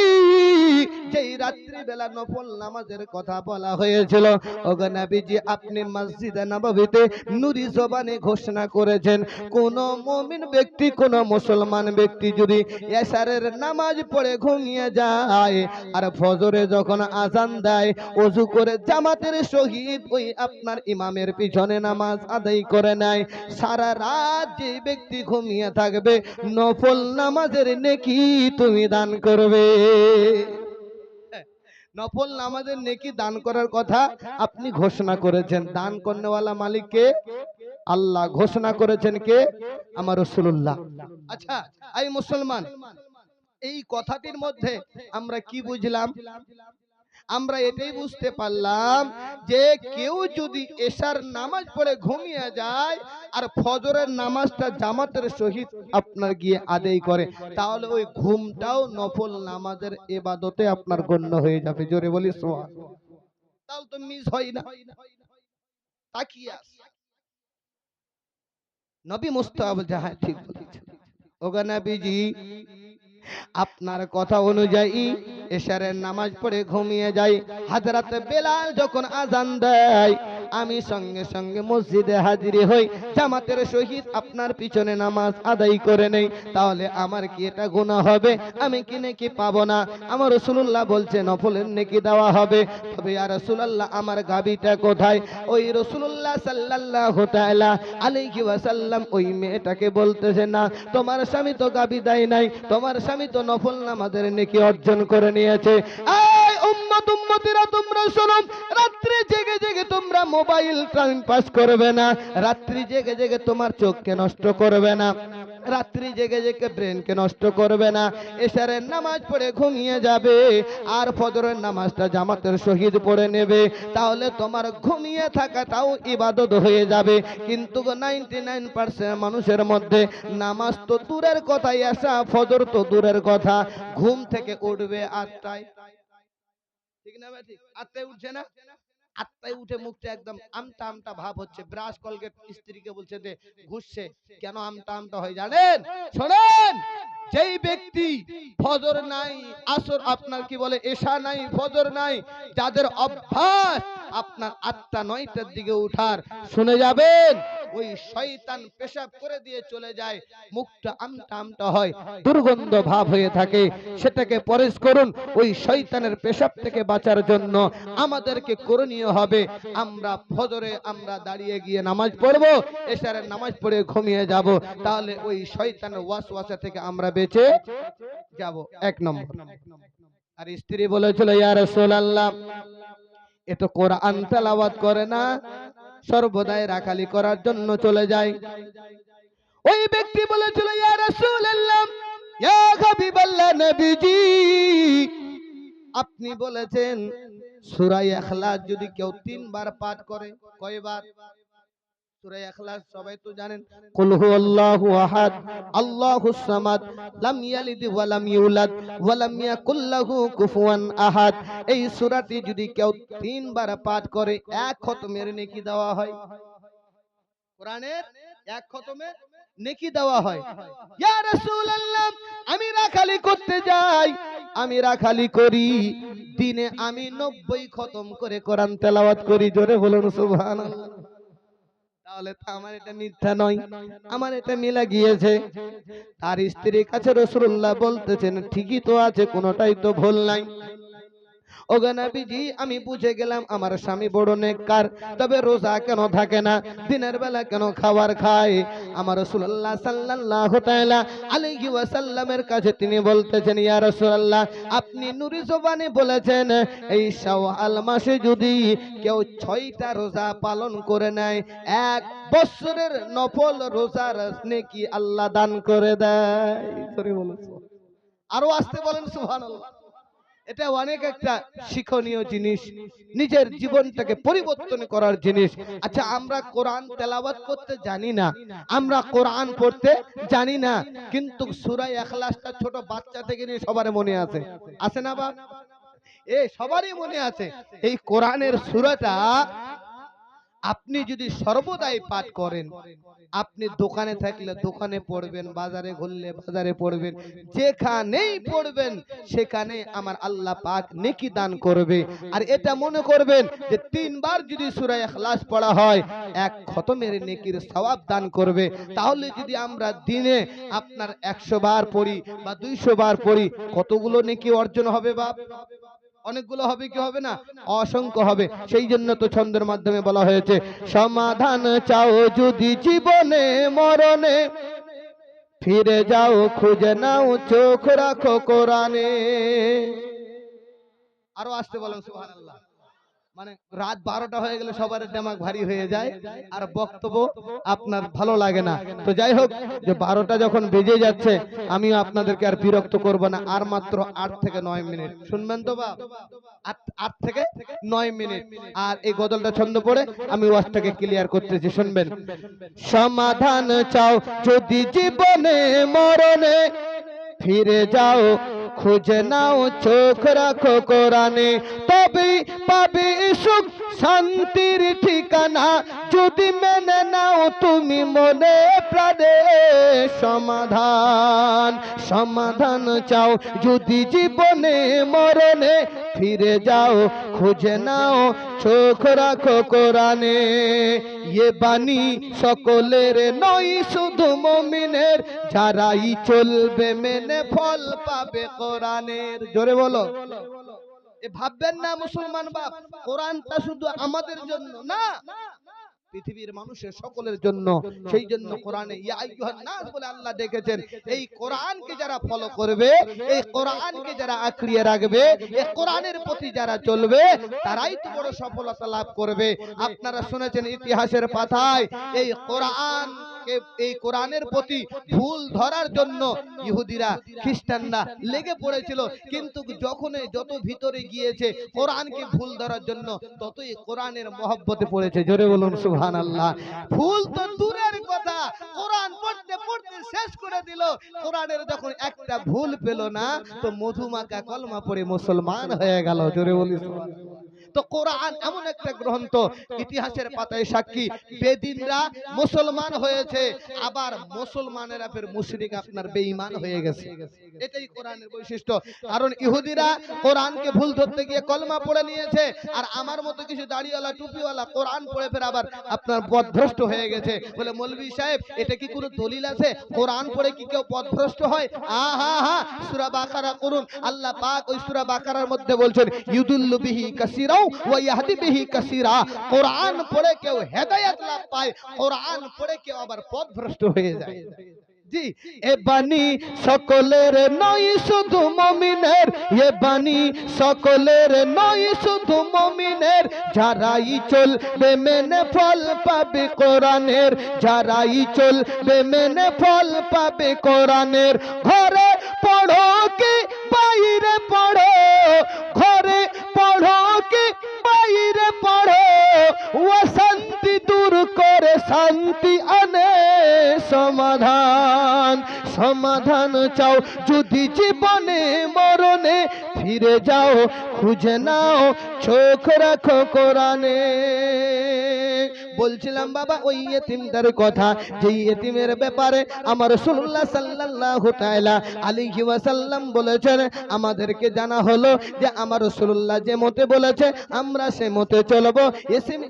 যেই রাত্রি বেলা নফল নামাজের কথা বলা হয়েছিল, ওগো নবীজি আপনি মসজিদে নববীতে নূরি জবানে ঘোষণা করেছেন, কোন মুমিন ব্যক্তি, কোন মুসলমান ব্যক্তি যদি এশারের নামাজ পড়ে ঘুমিয়ে যায় আর ফজরে যখন আজান দেয়, ওযু করে জামাতের সহিত ওই আপনার ইমামের পিছনে নামাজ আদায় করে নেয়, সারা রাত যে ব্যক্তি ঘুমিয়ে থাকবে, নফল নামাজের নেকি তুমি দান করবে। নফল নামাজের নেকি দান করার কথা আপনি ঘোষণা করেছেন। দান করনেওয়ালা মালিক কে? আল্লাহ। ঘোষণা করেছেন কে? আমার রাসূলুল্লাহ। আচ্ছা, এই মুসলমান, এই কথাটির মধ্যে আমরা কি বুঝলাম? আমরা এটাই বুঝতে পারলাম যে কেউ যদি এশার নামাজ পড়ে ঘুমিয়ে যায় আর ফজরের নামাজটা জামাতের সহিত আপনার গিয়ে আদায় করে, তাহলে ওই ঘুমটাও নফল নামাজের ইবাদতে আপনার গণ্য হয়ে যাবে। জোরে বলি সুবহানাল্লাহ। তাহলে তো মিস হয় না। তাকিয়ে নবী মুস্তাফা বলছে, হ্যাঁ ঠিক বলেছেন। ওগো নবীজি আপনার কথা অনুযায়ী এশারের নামাজ পড়ে ঘুমিয়ে যাই, হযরত বেলাল যখন আজান দেয় আমি সঙ্গে সঙ্গে মসজিদে হাজিরি হই, জামাতের সহিত আপনার পিছনে নামাজ আদায় করে নেই, তাহলে আমার কি এটা গুনাহ হবে? আমি কি নেকি পাবো না? আমার রাসূলুল্লাহ বলছে নফলের নেকি দেওয়া হবে। তবে ইয়া রাসূলুল্লাহ আমার গাবিটা কোথায়? ওই রাসূলুল্লাহ সাল্লাল্লাহু তাআলা আলাইহি ওয়াসাল্লাম ওই মেয়েটাকে বলতেছে, না তোমার স্বামী তো গাবি দেয় নাই, তোমার স্বামী তো নফল নামাজের নেকি অর্জন করে নিয়েছে। এই উম্মত উম্মতিরা তোমরা শোনো, রাত্রি জেগে জেগে তোমরা মোবাইল টাইম পাস করবে না, রাত্রি জেগে জেগে তোমার চোখকে নষ্ট করবে না, রাত্রি জেগে জেগে ব্রেনকে নষ্ট করবে না। এশারের নামাজ পড়ে ঘুমিয়ে যাবে আর ফজরের নামাজটা জামাতের সহিত পড়ে নেবে, তাহলে তোমার ঘুমিয়ে থাকাটাও ইবাদত হয়ে যাবে। কিন্তু 99% মানুষের মধ্যে নামাজ তো দূরের কথা, এশা ফজর তো দূরের কথা, ঘুম থেকে উঠবে 8টায়, ঠিক না ভাই? ঠিক 8টায় উঠছে না? 8টায় উঠে মুখটা একদম আমটা আমটা ভাব হচ্ছে, ব্রাশ কলগেট স্ত্রীকে বলছে যে ঘুষছে, কেন আমটা আমটা হয় জানেন? শোনেন, যেই ব্যক্তি ফজর নাই, আসর আপনার কি বলে এশা নাই, ফজর নাই, যাদের অভ্যাস আপনার 8টা 9টার দিকে উঠার, শুনে যাবেন ওই শয়তান পেশাব করে দিয়ে চলে যায়, মুখটা আমটা আমটা হয়, দুর্গন্ধ ভাব হয়ে থাকে, সেটাকে পরেশ করুন। ওই শয়তানের পেশাব থেকে বাঁচার জন্য আমাদেরকে করণীয় হবে, আমরা ফজরে আমরা দাঁড়িয়ে গিয়ে নামাজ পড়বো, এশারের নামাজ পড়ে ঘুমিয়ে যাব, তাহলে ওই শয়তানের ওয়াসওয়াসা থেকে আমরা বেঁচে যাব। এক নম্বর। আর স্ত্রী বলেছিল, ইয়া রাসূলুল্লাহ, এ তো কোরআন তেলাওয়াত করে না, সর্বদাই রাখালি করার জন্য চলে যায়। ওই ব্যক্তি বলেছিল, ইয়া রাসূলুল্লাহ, ইয়া হাবিবাল্লাহ, নবীজি আপনি বলেছেন সূরা ইখলাস যদি কেউ 3 বার পাঠ করে, কয়বার? সূরা ইখলাস সবাই তো জানেন, কুল হুয়াল্লাহু আহাদ আল্লাহুস সামাদ লাম ইয়ালিদ ওয়া লাম ইউলাদ ওয়া লাম ইয়াকুল লাহু কুফুয়ান আহাদ। এই সূরাটি যদি কেউ 3 বার পাঠ করে, এক খতমের নেকি দেওয়া হয়। কোরআনের এক খতমের নেকি দেওয়া হয়। ইয়া রাসূলুল্লাহ, আমি রাখালি করতে যাই, আমি রাখালি করি, দিনে আমি 90 খতম করে কোরআন তেলাওয়াত করি। জোরে বলুন সুবহানাল্লাহ। তাহলে তো আমার এটা মিথ্যা নয়, আমার এটা মিলা গিয়েছে। তার স্ত্রীর কাছে রাসূলুল্লাহ বলতেছেন, ঠিকই তো আছে, কোনোটাই তো ভুল নাই। ওগো নবীজি, আমি বুঝে গেলাম আমার স্বামী বড় নেককার, তবে রোজা কেন থাকে না, দিনের বেলা কেন খাবার খায়? আমার রাসূলুল্লাহ সাল্লাল্লাহু তাআলা আলাইহি ওয়াসাল্লামের কাছে তিনি বলতেছেন, ইয়া রাসূলুল্লাহ, আপনি নূরি জবানে বলেছেন এই শাওয়াল মাসে যদি কেউ 6টা রোজা পালন করে নেয়, 1 বছরের নফল রোজার নেকি আল্লাহ দান করে দেয়। করে বলুন, আরো আসতে বলেন সুবহানাল্লাহ। এটা অনেক একটা শিক্ষণীয় জিনিস, নিজের জীবনটাকে পরিবর্তন করার জিনিস। আচ্ছা, আমরা কোরআন তেলাওয়াত করতে জানি না, আমরা কোরআন পড়তে জানি না, কিন্তু সূরা ইখলাসটা ছোট বাচ্চা থেকে নিয়ে সবার মনে আছে, আছে না বাপ? সবারই মনে আছে। এই কোরআনের সূরাটা আপনি যদি সর্বদাই পাঠ করেন, আপনি দোকানে থাকলে দোকানে পড়বেন, বাজারে ঘুরলে বাজারে পড়বেন, যেখানেই পড়বেন সেখানে আমার আল্লাহ পাক নেকি দান করবে। আর এটা মনে করবেন যে 3 বার যদি সূরা ইখলাস পড়া হয়, 1 খতমের নেকির সওয়াব দান করবে। তাহলে যদি আমরা দিনে আপনার 100 বার পড়ি বা 200 বার পড়ি, কতগুলো নেকি অর্জন হবে বাপ? অনেকগুলো হবে কি হবে না? অসংখ্য হবে। সেই জন্য তো ছন্দের মাধ্যমে বলা হয়েছে, সমাধান চাও যদি জীবনে মরণে, ফিরে যাও খুঁজে নাও চোখ রাখো কোরআনে। আরো আসতে বলেন সুবহানাল্লাহ। মানে রাত 12টা হয়ে গেলে সবার দিমাগ ভারী হয়ে যায়, আর বক্তব্য আপনার ভালো লাগে না। তো যাই হোক, যে 12টা যখন বেজে যাচ্ছে, আমিও আপনাদেরকে আর বিরক্ত করব না, আর মাত্র 8 থেকে 9 মিনিট শুনবেন তো বাপ? 8 থেকে 9 মিনিট। আর এই গজলটা ছন্দ পড়ে আমি ওয়াজটাকে ক্লিয়ার করতেছি, শুনবেন। সমাধান চাও যদি জীবনে মরণে, ফিরে যাও খুঁজে নাও চোখ রাখো কোরআনে, তবে পাবে সুখ শান্তির ঠিকানা, যদি মেনে নাও তুমি মনে প্রাণে। সমাধান সমাধান চাও যদি জীবনে মরণে, ফিরে যাও খুঁজে নাও চোখ রাখো কোরআনে। এ বাণী সকলের নয় শুধু মুমিনের, যারাই চলবে মেনে ফল পাবে কোরআনের। জোরে বলো। ভাববেন না মুসলমান বাপ, কোরআনটা শুধু আমাদের জন্য না, পৃথিবীর মানুষের সকলের জন্য। সেই জন্য কোরআনে ইয়া আইয়ুহান নাস বলে আল্লাহ ডেকেছেন। এই কোরআনকে যারা ফলো করবে, এই কোরআনকে যারা আঁকড়িয়ে রাখবে, এই কোরআনের প্রতি যারা চলবে, তারাই তো বড় সফলতা লাভ করবে। আপনারা শুনেছেন ইতিহাসের পাতায় এই কোরআন, এই কোরআনের প্রতি ভুল ধরার জন্য ইহুদিরা খ্রিস্টানরা লেগে পড়েছিল, কিন্তু যত ভিতরে গিয়েছে কোরআনকে ভুল ধরার জন্য, ততই কোরআনের মহব্বতে পড়েছে। জোরে বলুন সুবহানাল্লাহ। ভুল তো দূরের কথা, কোরআন পড়তে পড়তে শেষ করে দিল। কোরআনের যখন একটা ভুল পেল না, তো মধুমাখা কলমা পড়ে মুসলমান হয়ে গেল। জোরে বলি সুবহানাল্লাহ। তো কোরআন এমন একটা গ্রন্থ, ইতিহাসের পাতায় সাক্ষী, বেদিনরা মুসলমান হয়েছে, আবার মুসলমানেরা ফের মুশরিক আপনার বেঈমান হয়ে গেছে। এটাই কোরআনের বৈশিষ্ট্য। কারণ ইহুদিরা কোরআনকে ভুল ধরতে গিয়ে কলমা পড়ে নিয়েছে, আর আমার মতো কিছু দাড়িওয়ালা টুপিওয়ালা কোরআন পড়ে ফের আবার আপনার পথভ্রষ্ট হয়ে গেছে। বলে মৌলভী সাহেব, এটা কি কোনো দলিল আছে? কোরআন পড়ে কি কেউ পথভ্রষ্ট হয়? সূরা বাকারা করুন, আল্লাহ পাক ওই সূরা বাকারার মধ্যে বলছেন, ইউদুল্লু বিহি কাসীরাও ওয়া ইয়াহদি বিহি কাসীরা। কোরআন পড়ে কেউ হেদায়েত লাভ পায়, কোরআন পড়ে কেউ আবার পথভ্রষ্ট হয়ে যায়। জি, এ বাণী সকলের নয় শুধু মুমিনের, এ বাণী সকলের নয় শুধু মুমিনের, যারাই চলবে মেনে ফল পাবে কোরআনের, যারাই চলবে মেনে ফল পাবে কোরআনের। ঘরে পড়ো কি বাইরে পড়ো, ঘরে পড়ো কি বাইরে পড়ো, ও শান্তি দূর করে শান্তি আনে সমাধান। সমাধান চাও যদি জীবনে মরণে, ফিরে যাও খুঁজে নাও চোখ রাখো কোরআনে। বলছিলাম বাবা ওই ইতিমটার কথা, যে ইতিমের ব্যাপারে আমার রাসূলুল্লাহ সাল্লাল্লাহু তাআলা আলাইহি ওয়াসাল্লাম বলেছেন, আমাদেরকে জানা হলো যে আমার রাসূলুল্লাহ যে মতে বলেছে আমরা সে মতে চলবো।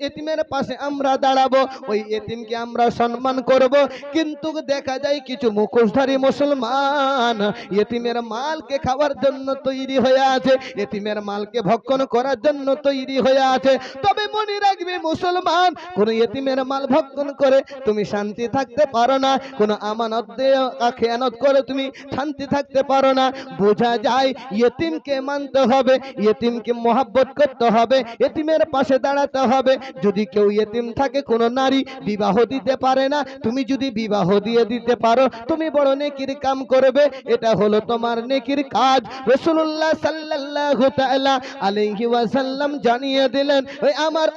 ইতিমের পাশে আমরা দাঁড়াবো, ওই ইতিমকে আমরা সম্মান করব। কিন্তু দেখা যায় কিছু মুখোশধারী মুসলমান ইতিমের মালকে খাওয়ার জন্য তৈরি হয়ে আছে, ইতিমের মালকে ভক্ষণ করার জন্য তৈরি হয়ে আছে। তবে মনে রাখবে মুসলমান, কোন ইতিমের মাল ভক্ষণ করে তুমি শান্তি থাকতে পারো না, কোন আমানত দিয়ে খেয়ানত করে তুমি শান্তি থাকতে পারো না। বোঝা যায় ইতিমকে মানতে হবে, ইতিমকে মহব্বত করতে হবে, ইতিমের পাশে দাঁড়াতে হবে। যদি কেউ ইতিম থাকে, কোন নারী বিবাহ দিতে পারে না, তুমি যদি বিবাহ দিয়ে দিতে পারো, তুমি বড় নেকির কাম করবে, এটা হলো তোমার নেকির কাজ। রাসূলুল্লাহ সাল্লাল্লাহু তাআলা আলাইহি ওয়াসাল্লাম জানিয়ে দিলেন, ওই আমার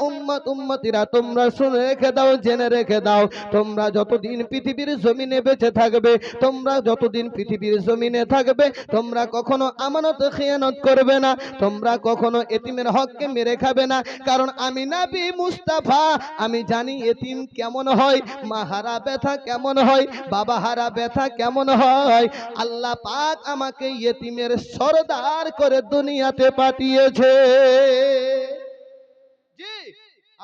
উম্মতিরা তোমরা শুনে রেখে দাও, জেনে রেখে দাও, তোমরা যতদিন পৃথিবীর জমিনে বেঁচে থাকবে, তোমরা যতদিন পৃথিবীর জমিনে থাকবে, তোমরা কখনো আমানত খেয়ানত করবে না, তোমরা কখনো এতিমের হককে মেরে খাবে না। কারণ আমি নবী মুস্তাফা, আমি জানি এতিম কেমন হয়, মাহারা ব্যথা কেমন হয়, বাবা হারা ব্যথা কেমন হয়। আল্লাহ পাক আমাকে এতিমের সরদার করে দুনিয়াতে পাঠিয়েছে। জি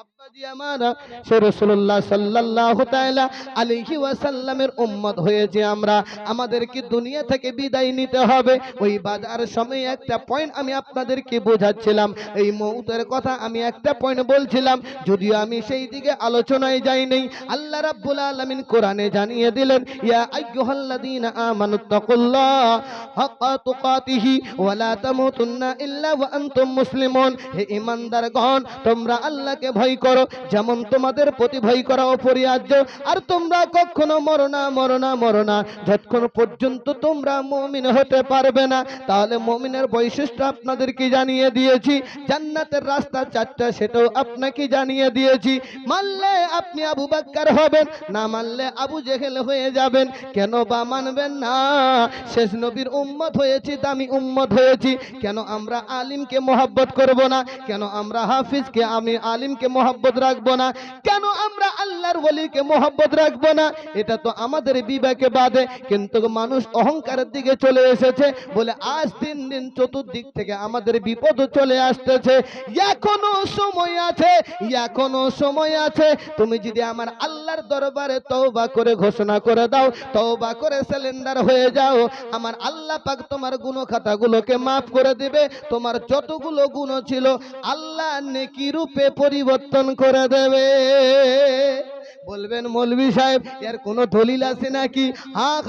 আব্বাজি আমার, সে রাসূলুল্লাহ সাল্লাল্লাহু তাআলা আলাইহি ওয়াসাল্লামের উম্মত হয়েছে আমরা, আমাদেরকে দুনিয়া থেকে বিদায় নিতে হবে। ওই বাজার সময় একটা পয়েন্ট আমি আপনাদেরকে বোঝাচ্ছিলাম, এই মউতের কথা আমি একটা পয়েন্ট বলছিলাম, যদিও আমি সেই দিকে আলোচনায় যাই নাই। আল্লাহ রাব্বুল আলামিন কোরআনে জানিয়ে দিলেন, ইয়া আইয়ুহাল্লাযীনা আমানুত্তাকুল্লাহ হাক্কা তুকাতিহি ওয়া লা তামুতুন্না ইল্লা ওয়া আনতুম মুসলিমুন। হে ঈমানদারগণ, তোমরা আল্লাহকে ভয় করো, যেমন তোমাদের প্রতি ভয় করা অপরিহার্য। আর তোমরা কখনো মরো না যতক্ষণ পর্যন্ত তোমরা মুমিন হতে পারবে না। তাহলে মুমিনের বৈশিষ্ট্য আপনাদেরকে জানিয়ে দিয়েছি, জান্নাতের রাস্তা চারটা, সেটাও আপনাকে জানিয়ে দিয়েছি। মানলে আপনি আবু বকর হবেন, না মানলে আবু জেহেল হয়ে যাবেন। কেন বা মানবেন না? শেষ নবীর উম্মত হয়েছি, দামি উম্মত হয়েছি। কেন আমরা আলিমকে মহব্বত করব না? কেন আমরা হাফিজকে, আমি আলিমকে মহব্বত রাখবো না? কেন আমরা আল্লাহর ওলিকে মহব্বত রাখবো না? এটা তো আমাদের বিবেকে বাধে। কিন্তু মানুষ অহংকারের দিকে চলে এসেছে বলে আজ দিন দিন চতুর্দিক থেকে আমাদের বিপদ চলে আসতেছে। এখনো সময় আছে, এখনো সময় আছে। তুমি যদি আমার আল্লাহর দরবারে তওবা করে ঘোষণা করে দাও, তওবা করে সিলিন্ডার হয়ে যাও, আমার আল্লাহ পাক তোমার গুনাহ খাতাগুলোকে মাফ করে দিবে। তোমার যতগুলো গুনাহ ছিল আল্লাহ নেকি রূপে পরিবর্তন করে দেবে। বলবেন মৌলভী সাহেব এর কোনো দলিল আছে নাকি? হ্যাঁ,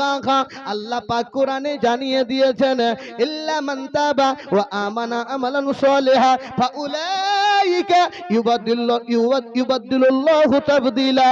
আল্লাহ পাক কোরআনে জানিয়ে দিয়েছেন, ইল্লা মান তাবা ওয়া আমানা আমালান সালিহা ফাউলাইকা ইউবাদদিলুল্লাহু তাবদীলা।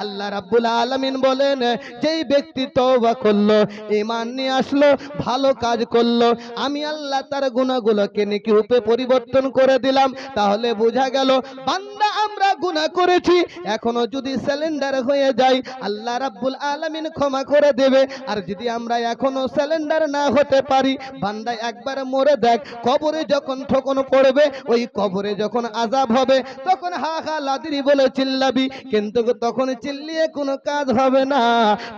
আল্লাহ রাব্বুল আলামিন বলেন, যেই ব্যক্তি তওবা করলো, ঈমান নিয়ে আসলো, ভালো কাজ করলো, আমি আল্লাহ তার গুনাহগুলোকে নেকি রূপে পরিবর্তন করে দিলাম। তাহলে বোঝা গেল বান্দা আমরা গুনাহ করেছি, এখনো যদি সিলিন্ডার হয়ে যায় আল্লাহ রাব্বুল আলামিন ক্ষমা করে দেবে। আর যদি আমরা এখনো সিলিন্ডার না হতে পারি, বান্দা একবার মরে দেখ, কবরে যখন ঠকন পড়বে, ওই কবরে যখন আযাব হবে, তখন হা হা লাদিরি বলে চিল্লাবি, কিন্তু তখন চিল্লিয়ে কোনো কাজ হবে না,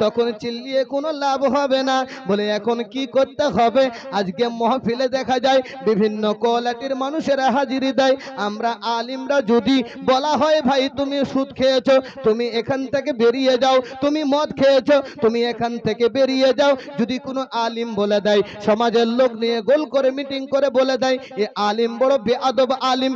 তখন চিল্লিয়ে কোনো লাভ হবে না। বলে এখন কি করতে হবে? আজকে মাহফিলে দেখা যায় বিভিন্ন কোয়ালিটির মানুষেরা হাজিরি দেয়। আমরা আলিমরা যদি বলা হয় ভাই তুমি সুদ খেয়েছো, তুমি এখান থেকে বেরিয়ে যাও, তুমি মদ খেয়েছো, তুমি এখান থেকে বেরিয়ে যাও, যদি কোনো আলিম বলে দেয়, সমাজের লোক নিয়ে গোল করে মিটিং করে বলে দেয় এ আলিম বড় বেয়াদব আলিম,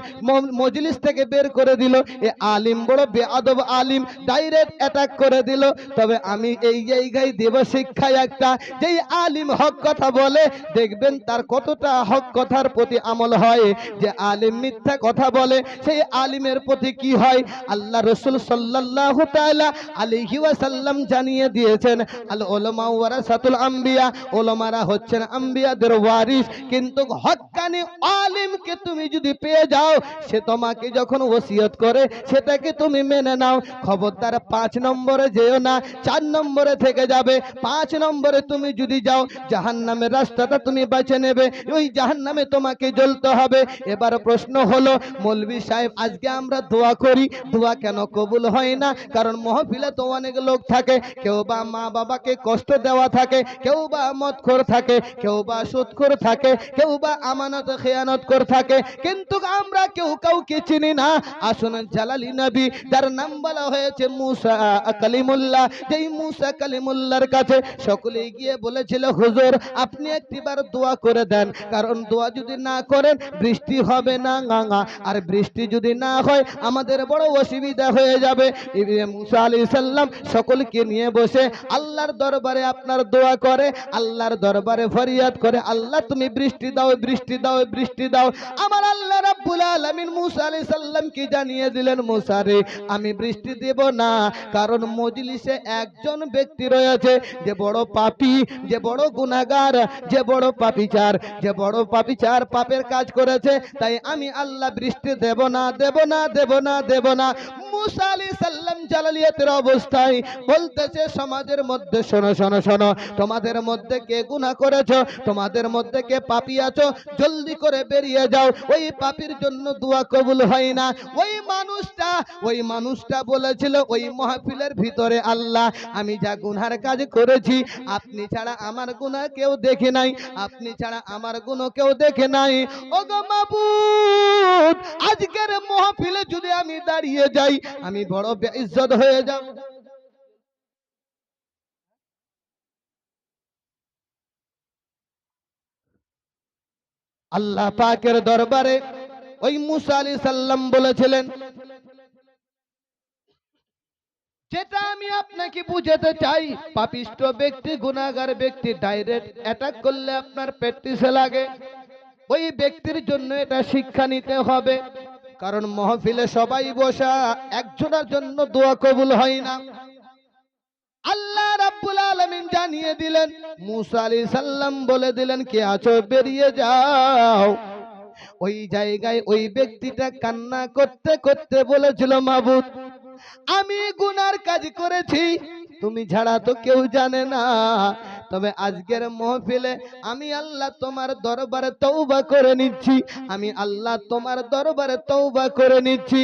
মজলিস থেকে বের করে দিল, এ আলিম বড় বেয়াদব আলিম, ডাইরেক্ট অ্যাটাক করে দিল, তবে আমি এই জায়গায় দেব শিক্ষায় একটা, যেই আলিম হক কথা বলে দেখবেন তার কতটা হক কথার প্রতি আমল হয়। যে আলিম মিথ্যা কথা বলে সেই আলিমের প্রতি কি হয়? আল্লাহ রাসূল সাল্লাল্লাহু তাআলা আলাইহি ওয়াসাল্লাম জানিয়ে দিয়েছেন আল উলামা ওয়ারাসাতুল আম্বিয়া, উলামারা হচ্ছেন আম্বিয়াদের ওয়ারিস। কিন্তু হক্কানি আলিমকে তুমি যদি পেয়ে যাও, সে তোমাকে যখন ওসিয়ত করে সেটাকে তুমি মেনে নাও। খবরদার 5 নম্বরে যেও না, 4 নম্বরে থেকে যাবে। 5 নম্বরে তুমি যদি যাও জাহান্নামের রাস্তাটা তুমি বেছে নেবে, ওই জাহান্নামে তোমাকে জ্বলতে হবে। এবার প্রশ্ন হলো মৌলভী সাহেব, আজকে আমরা দোয়া করি, দোয়া কেন কবুল হয় না? কারণ মাহফিলে তো অনেক লোক থাকে, কেউ বা মা বাবাকে কষ্ট দেওয়া থাকে, কেউ বা মদখোর থাকে, কেউ বা সুদখোর থাকে, কেউ বা আমানত খেয়ানত করে থাকে, কিন্তু আমরা কেউ কাউকে চিনি না। আসুন জালালি নবী যার নাম বলা হয়েছে মুসা কালিমুল্লাহ, যেই মুসা কালিমুল্লাহর কাছে সকলে গিয়ে বলেছিল হুজুর আপনি একটিবার দোয়া করে দেন, কারণ দোয়া যদি না করেন বৃষ্টি হবে না, আর বৃষ্টি যদি না হয় আমাদের বড় অসুবিধা হয়ে যাবে। মুসা আলাইহিস সালাম সকলকে নিয়ে বসে আল্লাহর দরবারে আপনার দোয়া করে, আল্লাহর দরবারে ফরিয়াদ করে, আল্লাহ তুমি বৃষ্টি দাও, বৃষ্টি দাও, বৃষ্টি দাও। আমার আল্লাহ রাব্বুল আলামিন মুসা আলাইহিস সালাম কি জানিয়ে দিলেন, মুসা রে আমি বৃষ্টি দেব না, কারণ মজলিসে একজন ব্যক্তি রয়েছে যে বড় পাপী, যে বড় গুনাহগার, যে বড় পাপীচার, যে বড় পাপীচার পাপের কাজ করেছে, তাই আমি আল্লাহ বৃষ্টি দেব না, দেব না, দেব না, দেব না। মুসা আলাইহিস সালাম জালালিয়াতের অবস্থায় বলতেছে সমাজের মধ্যে শোনো শোনো শোনো, তোমাদের মধ্যে কে গুনাহ করেছো, তোমাদের মধ্যে কে পাপী আছো, জলদি করে বেরিয়ে যাও, ওই পাপীর জন্য দোয়া কবুল হয় না। ওই মানুষটা বলেছিল ওই মাহফিলের ভিতরে, আল্লাহ আমি যা গুনার কাজ করেছি আপনি ছাড়া আমার গুনাহ কেউ দেখে নাই, আপনি ছাড়া আমার গুনাহ কেউ দেখে নাই। ওগো মাবুদ আজকের মাহফিলে যদি আমি দাঁড়িয়ে যাই আমি বড় বেইজ্জত হয়ে যাব। আল্লাহ পাকের দরবারে ওই মুসা আলাইহিস সালাম বলেছিলেন, যেটা আমি আপনাকে বুঝাতে চাই, পাপিষ্ট ব্যক্তি, গুনাহগার ব্যক্তি ডাইরেক্ট অ্যাটাক করলে আপনার প্র্যাকটিসে লাগে, ওই ব্যক্তির জন্য এটা শিক্ষা নিতে হবে। কারণ মাহফিলে সবাই বসা, একজনের জন্য দোয়া কবুল হয় না। আল্লাহ রাব্বুল আলামিন জানিয়ে দিলেন, মুসা আলাইহিস সালাম বলে দিলেন কে আছো বেরিয়ে যাও। ওই জায়গায় ওই ব্যক্তিটা কান্না করতে করতে বলেছিল মাবুদ আমি গুনার কাজ করেছি, তুমি ছাড়া তো কেউ জানে না, তবে আজকের মাহফিলে আমি আল্লাহ তোমার দরবারে তওবা করে নিচ্ছি, আমি আল্লাহ তোমার দরবারে তওবা করে নিচ্ছি,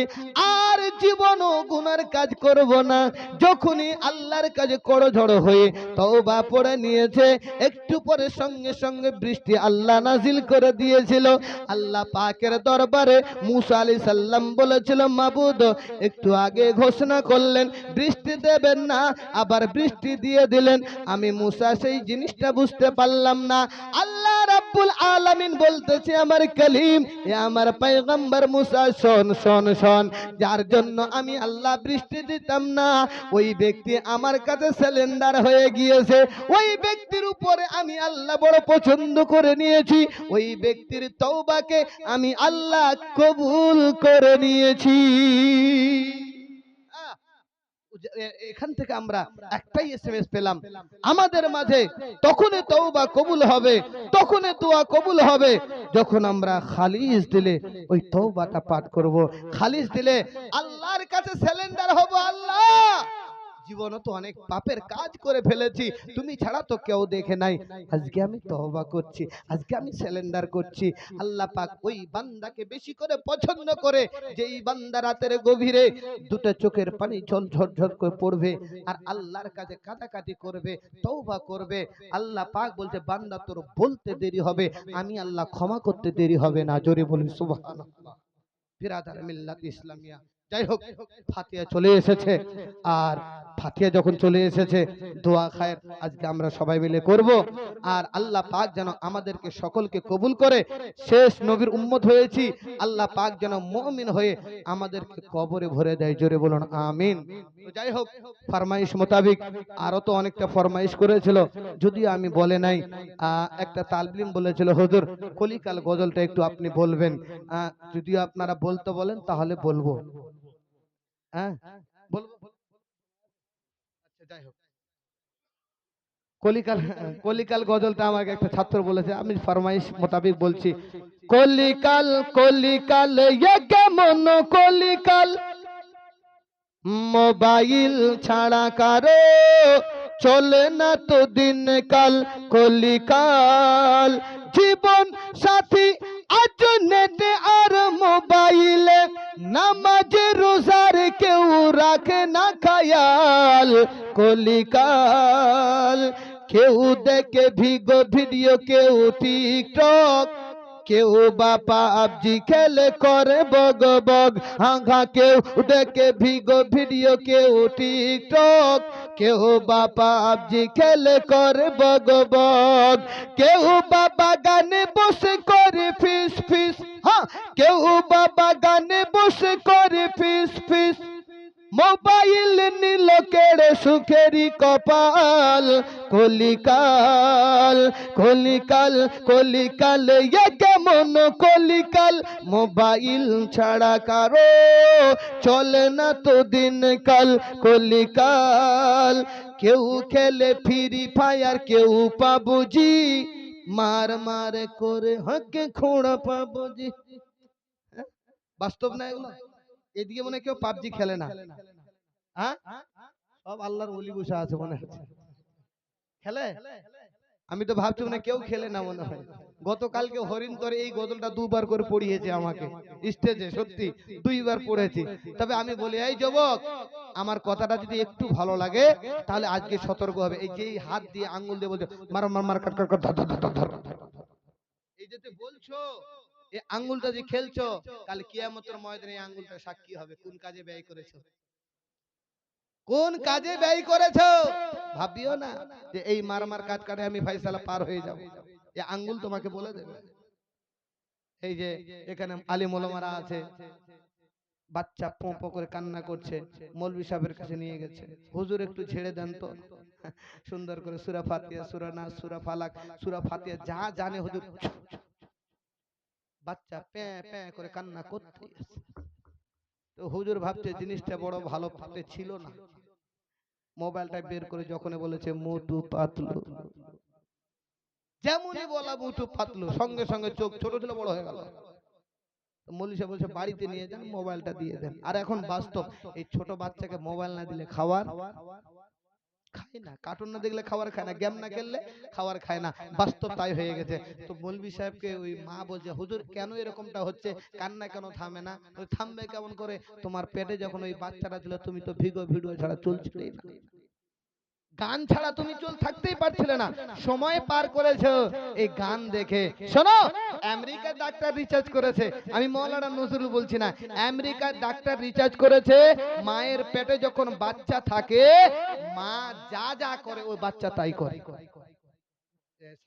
আর জীবনও গুনার কাজ করব না। যখনই আল্লাহর কাছে করজড়ো হয়ে তওবা পড়ে নিয়েছে, একটু পরে সঙ্গে সঙ্গে বৃষ্টি আল্লাহ নাজিল করে দিয়েছিল। আল্লাহ পাকের দরবারে মুসা আলাইহিস সালাম বলেছিল মাবুদ একটু আগে ঘোষণা করলেন বৃষ্টি দেবেন না, আবার বৃষ্টি দিয়ে দিলেন, আমি মুসা সেই জিনিসটা বুঝতে পারলাম না। আল্লাহ রাব্বুল আলামিন বলতেছে আমার কলিম, এ আমার পয়গম্বর মুসা শোন শোন শোন, যার জন্য আমি আল্লাহ বৃষ্টি দিতাম না ওই ব্যক্তি আমার কাছে সিলিন্ডার হয়ে গিয়েছে, ওই ব্যক্তির উপরে আমি আল্লাহ বড় পছন্দ করে নিয়েছি, ওই ব্যক্তির তওবাকে আমি আল্লাহ কবুল করে নিয়েছি। এখান থেকে আমরা একটাই এসএমএস পেলাম, আমাদের মাঝে তখনই তওবা কবুল হবে, তখনই দোয়া কবুল হবে যখন আমরা খালিস দিলে ওই তওবাটা পাঠ করব, খালিস দিলে আল্লাহর কাছে সিলিন্ডার হব। আল্লাহ জীবনে তো অনেক পাপের কাজ করে ফেলেছি, তুমি ছাড়া তো কেউ দেখে নাই, আজকে আমি তওবা করছি, আজকে আমি সারেন্ডার করছি। আল্লাহ পাক ওই বান্দাকে বেশি করে পছন্দ করে, যে এই বান্দা রাতের গভীরে দুটো চোখের পানি ঝর ঝর করে পড়বে আর আল্লাহর কাছে কাঁদাকাটি করবে, তওবা করবে। আল্লাহ পাক বলছে বান্দা তোর বলতে দেরি হবে, আমি আল্লাহ ক্ষমা করতে দেরি হবে না। জোরে বলি সুবহানাল্লাহ। বিরাদার মিল্লাত ইসলামিয়া, যাই হোক ফাতিহা চলে এসেছে, আর ফাতিহা যখন চলে এসেছে দোয়া খায়ের আজকে আমরা সবাই মিলে করব। আর আল্লাহ পাক যেন আমাদেরকে সকলকে কবুল করে, শেষ নবীর উম্মত হয়েছি, আল্লাহ পাক যেন মুমিন হয়ে আমাদেরকে কবরে ভরে দেয়। জোরে বলুন আমিন। যাই হোক ফরমাইশ মোতাবেক আরো তো অনেকটা ফরমাইশ করেছিল, যদিও আমি বলে নাই। একটা তালবিম বলেছিল হুজুর কলিকাল গজলটা একটু আপনি বলবেন, যদিও আপনারা বলতে বলেন তাহলে বলবো। হ্যাঁ বলবো। আচ্ছা যাই হোক কলিকাল কলিকাল গজলটা আমাকে একটা ছাত্র বলেছে, আমি ফরমাইশ মোতাবেক বলছি। কলিকাল কলিকাল এ কেমন কলিকাল, মোবাইল ছাড়া কারো চলে না তো দিন কাল। কলিকাল জীবন সাথী আজ নেটে আর মোবাইলে, নামাজে রোজার কেউ রাখে না খেয়াল। কলিকাল কেউ দেখে ভিডিও, কেউ টিকটক, কেউ বাপা আবজি খেলে করে বগ বগ। হাঙ্গা কেউ দেখে ভিডিও, কেউ টিকটক, কেউ বাপা আবজি খেলে করে বগ বগ। কেউ বাবা গানে বসে করে ফিস ফিস, হ্যাঁ কেউ বাবা গানে বসে করে ফিস ফিস। মোবাইল নিল কেড়ে সুখেরি কপাল। কলিকাল কলিকাল কলিকাল এ কেমন কলিকাল, মোবাইল ছাড়া কারো চলে না তো দিন কাল। কলিকাল কেউ খেলে ফ্রি ফায়ার, কেউ পাবজি, মার মার করে হকে খোঁড়া পাবজি। বাস্তব না এগুলো? এদিকে মনে কেউ পাবজি খেলে না, হ্যাঁ সব আল্লাহর ওলি বসে আছে মনে হচ্ছে খেলে। আমি তো ভাবছি মনে কেউ খেলে না মনে হয়। গতকালকে হরিণ তোর এই গজলটা দুবার করে পড়িয়েছে আমাকে স্টেজে, সত্যি দুইবার পড়েছি। তবে আমি বলি এই যুবক, আমার কথাটা যদি একটু ভালো লাগে তাহলে আজকে সতর্ক হবে। এই যে হাত দিয়ে আঙ্গুল দিয়ে বলছো মার মার মার কাট কাট কাট ধর ধর ধর, এই যে বলছো এই আঙ্গুলটা যে খেলছো, কাল কিয়ামতের ময়দানে এই আঙ্গুলটা সাক্ষী হবে কোন কাজে ব্যয় করেছো, কোন কাজে ব্যয় করেছো। ভাবিও না যে এই মার মার কাট কাটে আমি ফায়সালা পার হয়ে যাব, এই আঙ্গুল তোমাকে বলে দেবে। এই যে এখানে আলিম ওলামারা আছে, বাচ্চা পোঁ করে কান্না করছে, মৌলভী সাহেবের কাছে নিয়ে গেছে, হুজুর একটু ঝেড়ে দেন তো সুন্দর করে সূরা ফাতিহা, সূরা নাস, সূরা ফালাক, সূরা ফাতিহা যা জানে হুজুর। বাচ্চা প্যাঁ প্যাঁ করে কান্না করতে, তো হুজুর ভাবছে জিনিসটা বড় ভালো পাতে ছিল না। মোবাইলটা বের করে যখন বলেছে মোটু পাতলু, যেমনই বলা মোটু পাতলু, সঙ্গে সঙ্গে চোখ ছোট ছিল বড় হয়ে গেল। মৌলভী সাহেব বলছে বাড়িতে নিয়ে যান, মোবাইলটা দিয়ে দেন। আর এখন বাস্তব, এই ছোট বাচ্চাকে মোবাইল না দিলে খাওয়ার খায় না, কার্টুন না দেখলে খাবার খায় না, গেম না খেললে খাবার খায় না, বাস্তব তাই হয়ে গেছে। তো মৌলভী সাহেবকে ওই মা বলছে হুজুর কেন এরকমটা হচ্ছে, কান্না কেন থামে না? থামবে কেমন করে, তোমার পেটে যখন ওই বাচ্চাটা ছিল তুমি তো ভিডিও ছাড়া চলছিলেই না, গান ছাড়া তুমি থাকতেই পারছিলে না, সময় পার করেছো এই গান দেখে। শোনো, আমেরিকার ডাক্তার রিসার্চ করেছে, আমি মৌলানা নজরুল বলছি না, আমেরিকার ডাক্তার রিসার্চ করেছে, মায়ের পেটে যখন বাচ্চা থাকে মা যা যা করে ওই বাচ্চা তাই করে।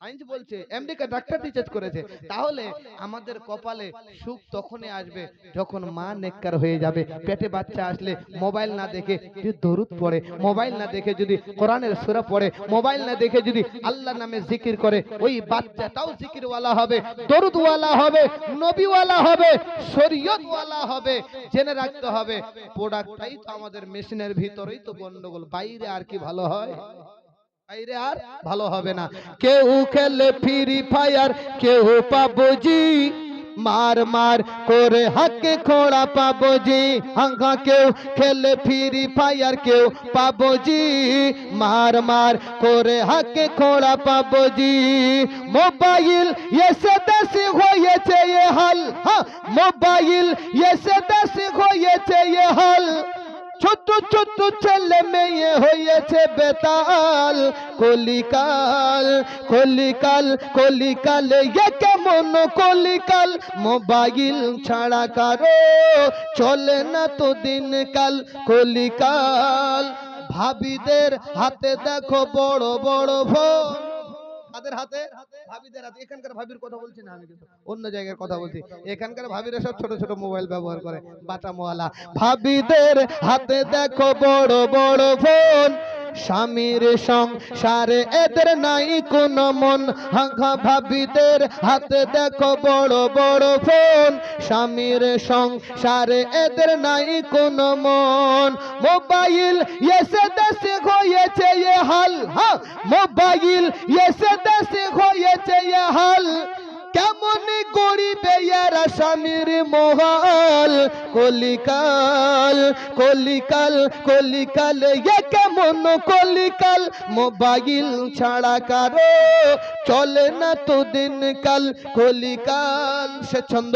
সায়েন্স বলছে, আমেরিকা ডাক্তার রিসার্চ করেছে। তাহলে আমাদের কপালে সুখ তখনই আসবে যখন মা নেককার হয়ে যাবে। পেটে বাচ্চা আসলে মোবাইল না দেখে যদি দরুদ পড়ে, মোবাইল না দেখে যদি কোরআনের সূরা পড়ে, মোবাইল না দেখে যদি আল্লাহর নামে জিকির করে, ওই বাচ্চাটাও জিকিরওয়ালা হবে, দরুদওয়ালা হবে, নবীওয়ালা হবে, শরীয়তওয়ালা হবে। জেনে রাখতে হবে প্রোডাক্টটাই তো আমাদের মেশিনের ভিতরেই তো গন্ডগোল, বাইরে আর কি ভালো হয়? বাইরে আর ভালো হবে না। কেউ খেলে ফ্রি ফায়ার, কেউ পাবজি, মার মার করে হাকে খোড়া পাবো জি, হাঙ্গা কেউ খেলে ফ্রি ফায়ার কেউ পাবো জি, মার মার করে হাকে খোড়া পাবো জি। মোবাইল এসে দেশে হয়েছে এ হাল, হ্যাঁ মোবাইল এসে দেশে হয়েছে এ হাল, ছোট ছোট ছেলে মেয়ে হয়েছে বেতাল, কলিকাল কলিকাল কলিকাল এ কেমন কলিকাল, মোবাইল ছাড়া কারো চলে না তো দিনকাল, কলিকাল। ভাবিদের হাতে দেখো বড় বড় ফোন, কাদের হাতে? ভাবিদের হাতে। এখানকার ভাবির কথা বলছি না আমি, কিন্তু অন্য জায়গার কথা বলছি। এখানকার ভাবিরা সব ছোট ছোট মোবাইল ব্যবহার করে, বাটামওয়ালা। ভাবিদের হাতে দেখো বড় বড় ফোন, স্বামীর সংসারে এদের নাই কোনো মন, হাঙ্গা ভাবিদের হাতে দেখো বড় বড় ফোন, স্বামীর সংসারে এদের নাই কোনো মন। মোবাইল এসে দেশে হয়েছে এ হাল, হ্যাঁ মোবাইল এসে দেশে হয়েছে এ হাল, কেমন গরিবে এরা স্বামীর মোহাল, কলিকাল কলিকাল কলিকাল এ কেমন কলিকাল, মোবাইল ছাড়া কারো চলে না তো দিনকাল, কলিকাল। সে ছন্দ,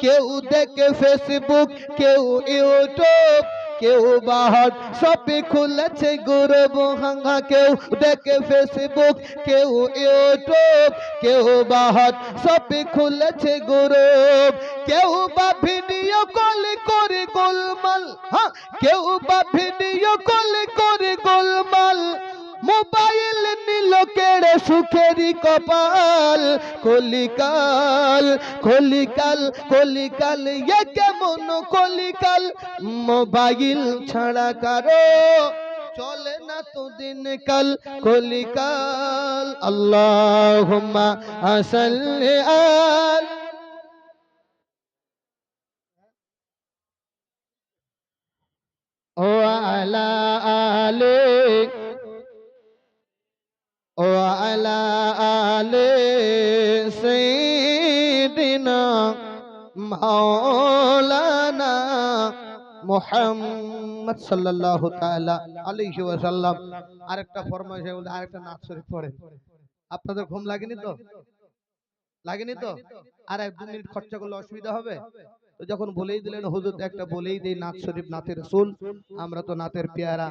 কেউ দেখে ফেসবুক কেউ ইউটিউব, কেউ বাহার সবে খুলেছে গ্রুপ, হাঙ্গা কেউ দেখে ফেসবুক কেউ ইউটিউব, কেউ বাহার সবে খুলেছে গ্রুপ, কেউ বা ভিডিও কল করে গোলমাল, হ্যাঁ কেউ বা ভিডিও কল করে গোলমাল, মোবাইল নিল কেড়ে সুখেরই কপাল, কলিকাল কলিকাল কলিকাল এ কেমন কলিকাল, মোবাইল ছাড়া কারো চলে না তো দিনকাল, কলিকাল। আল্লাহুম্মা সাল্লি আলা ওয়ালা আলে ওয়ালা আলে সাইয়্যিদিনা মাওলানা মুহাম্মদ সাল্লাল্লাহু তাআলা আলাইহি ওয়াসাল্লাম। আরেকটা ফরমাইশ, আরেকটা নাত শরীফ পড়েন। আপনাদের ঘুম লাগেনি তো? লাগেনি তো? আর 1-2 মিনিট খরচা করলে অসুবিধা হবে? তো যখন বলেই দিলেন হুজুর, একটা বলেই দেই নাত শরীফ, নাতের রাসূল, আমরা তো নাতের পেয়ারা,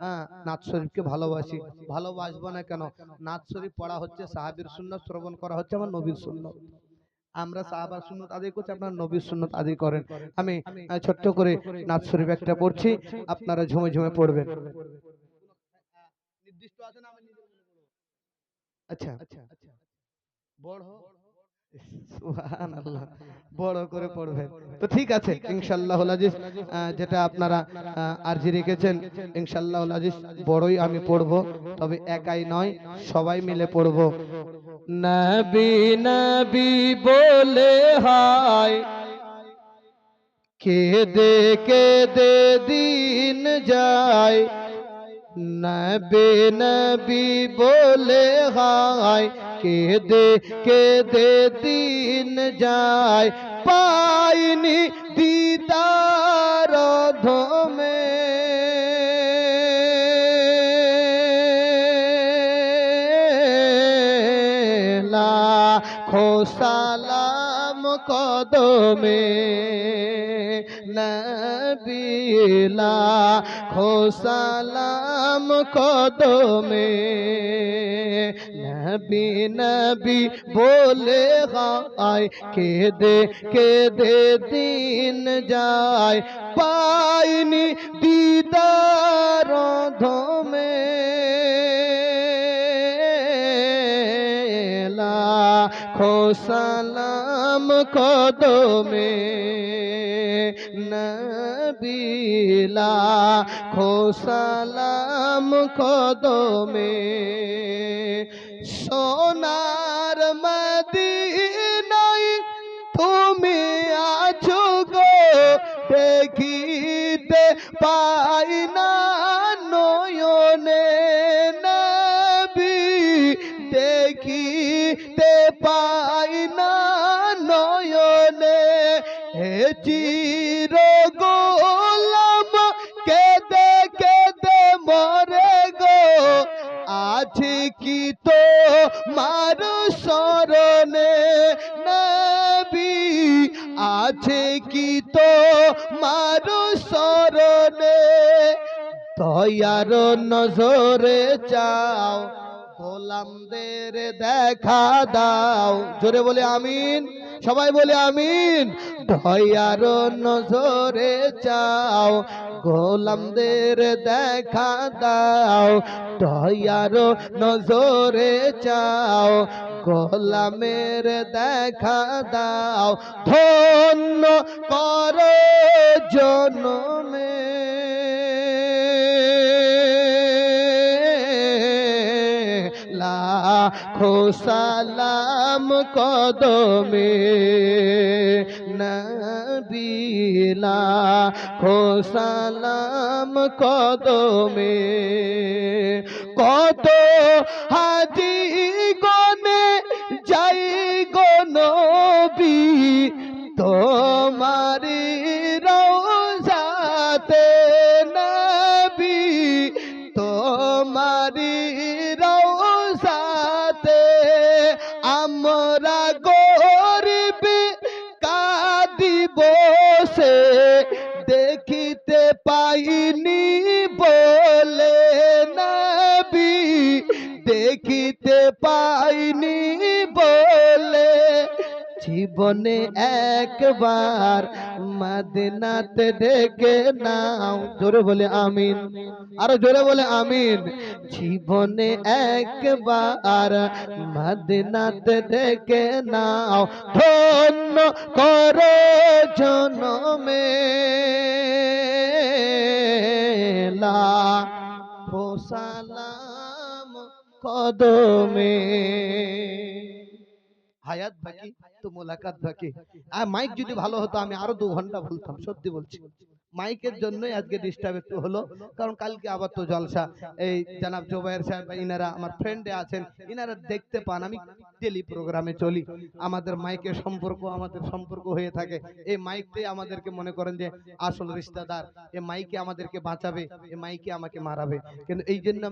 হ্যাঁ নাত শরীফকে ভালোবাসি। ভালোবাসবো না কেন? নাত শরীফ পড়া হচ্ছে সাহাবীর সুন্নাত, শ্রবণ করা হচ্ছে আমার নবীর সুন্নাত। আমরা সাহাবার সুন্নাত আদায় করছি, আপনারা নবীর সুন্নাত আদায় করেন। আমি ছোট্ট করে নাত শরীফ একটা পড়ছি, আপনারা ঝুমে ঝুমে পড়বেন। নির্দিষ্ট আছে না? আমি নিজে বলবো। আচ্ছা বড় সুবহানাল্লাহ, বড় করে পড়বেন তো ঠিক আছে ইনশাআল্লাহুল আজিজ। যেটা আপনারা আরজি রেখেছেন ইনশাআল্লাহুল আজিজ বড়ই আমি পড়ব, তবে একাই নয়, সবাই মিলে পড়ব। নবী নবী বলে হায় কেঁদে কেঁদে দিন যায়, নবী নবী বলে হায় কেঁদে কেঁদে দিন যায়, পাইনি দিদার ধমে লাখো সালাম কদমে, নবী লাখো সালাম কদমে, নবী নবী বলে হায় কেঁদে কেঁদে দিন যায়, পাইনি দিদার ধমে লাখো সালাম কদমে, নবী লাখো সালাম কদমে। সোনার মদিনায় তুমি আছো গো, দেখিতে পাই না নয়নে, নবী দেখিতে পাই না নয়নে, চির গোলাম কেঁদে কেঁদে মরে গো, আছে কি তো মার শরণে নবী, আছে কি তো মার শরণে, দয়ার নজরে চাও গোলামদের দেখা দাও। জোরে বলে আমিন, সবাই বলে আমিন। দয়ার নজরে চাও গোলামদের দেখা দাও, দয়ার নজরে চাও গোলামের দেখা দাও, ধন্য করো জনমে লাখো সালাম কদমে নবী, লাখো সালাম কদমে। কত হাজি গনে যাই গো নবী তোমারি রওজাতে নবী, তোমারি রওজাতে আমরা গরিব কাঁদি বসে দেখিতে পাইনি বলে নবী, দেখিতে পাইনি বলে, জীবনে একবার মদিনাতে ডেকে নাও। জোরে বলে আমিন, আরো জোরে বলে আমিন। জীবনে একবার মদিনাতে ডেকে নাও, ধন্য করো জনমে লাখো সালাম কদমে। হায়াত বাকি তো মোলাকাত বাকি। আর মাইক যদি ভালো হতো আমি আরো 2 ঘন্টা বলতাম, সত্যি বলছি। মাইকের জন্যই আজকে ডিস্টার্ব একটু হলো, কারণ কালকে আবার তো জলসা। এই জনাব জোবায়ের সাহেব ইনারা আমার ফ্রেন্ডে আছেন, ইনারা দেখতে পান আমি ডেলি প্রোগ্রামে চলি, আমাদের মাইকের সম্পর্ক আমাদের সম্পর্ক হয়ে থাকে। এই মাইকটাই আমাদেরকে মনে করেন যে আসল রিশতেদার, এই মাইকে আমাদেরকে বাঁচাবে, এই মাইকে আমাকে মারাবে। কিন্তু এই জন্য আমি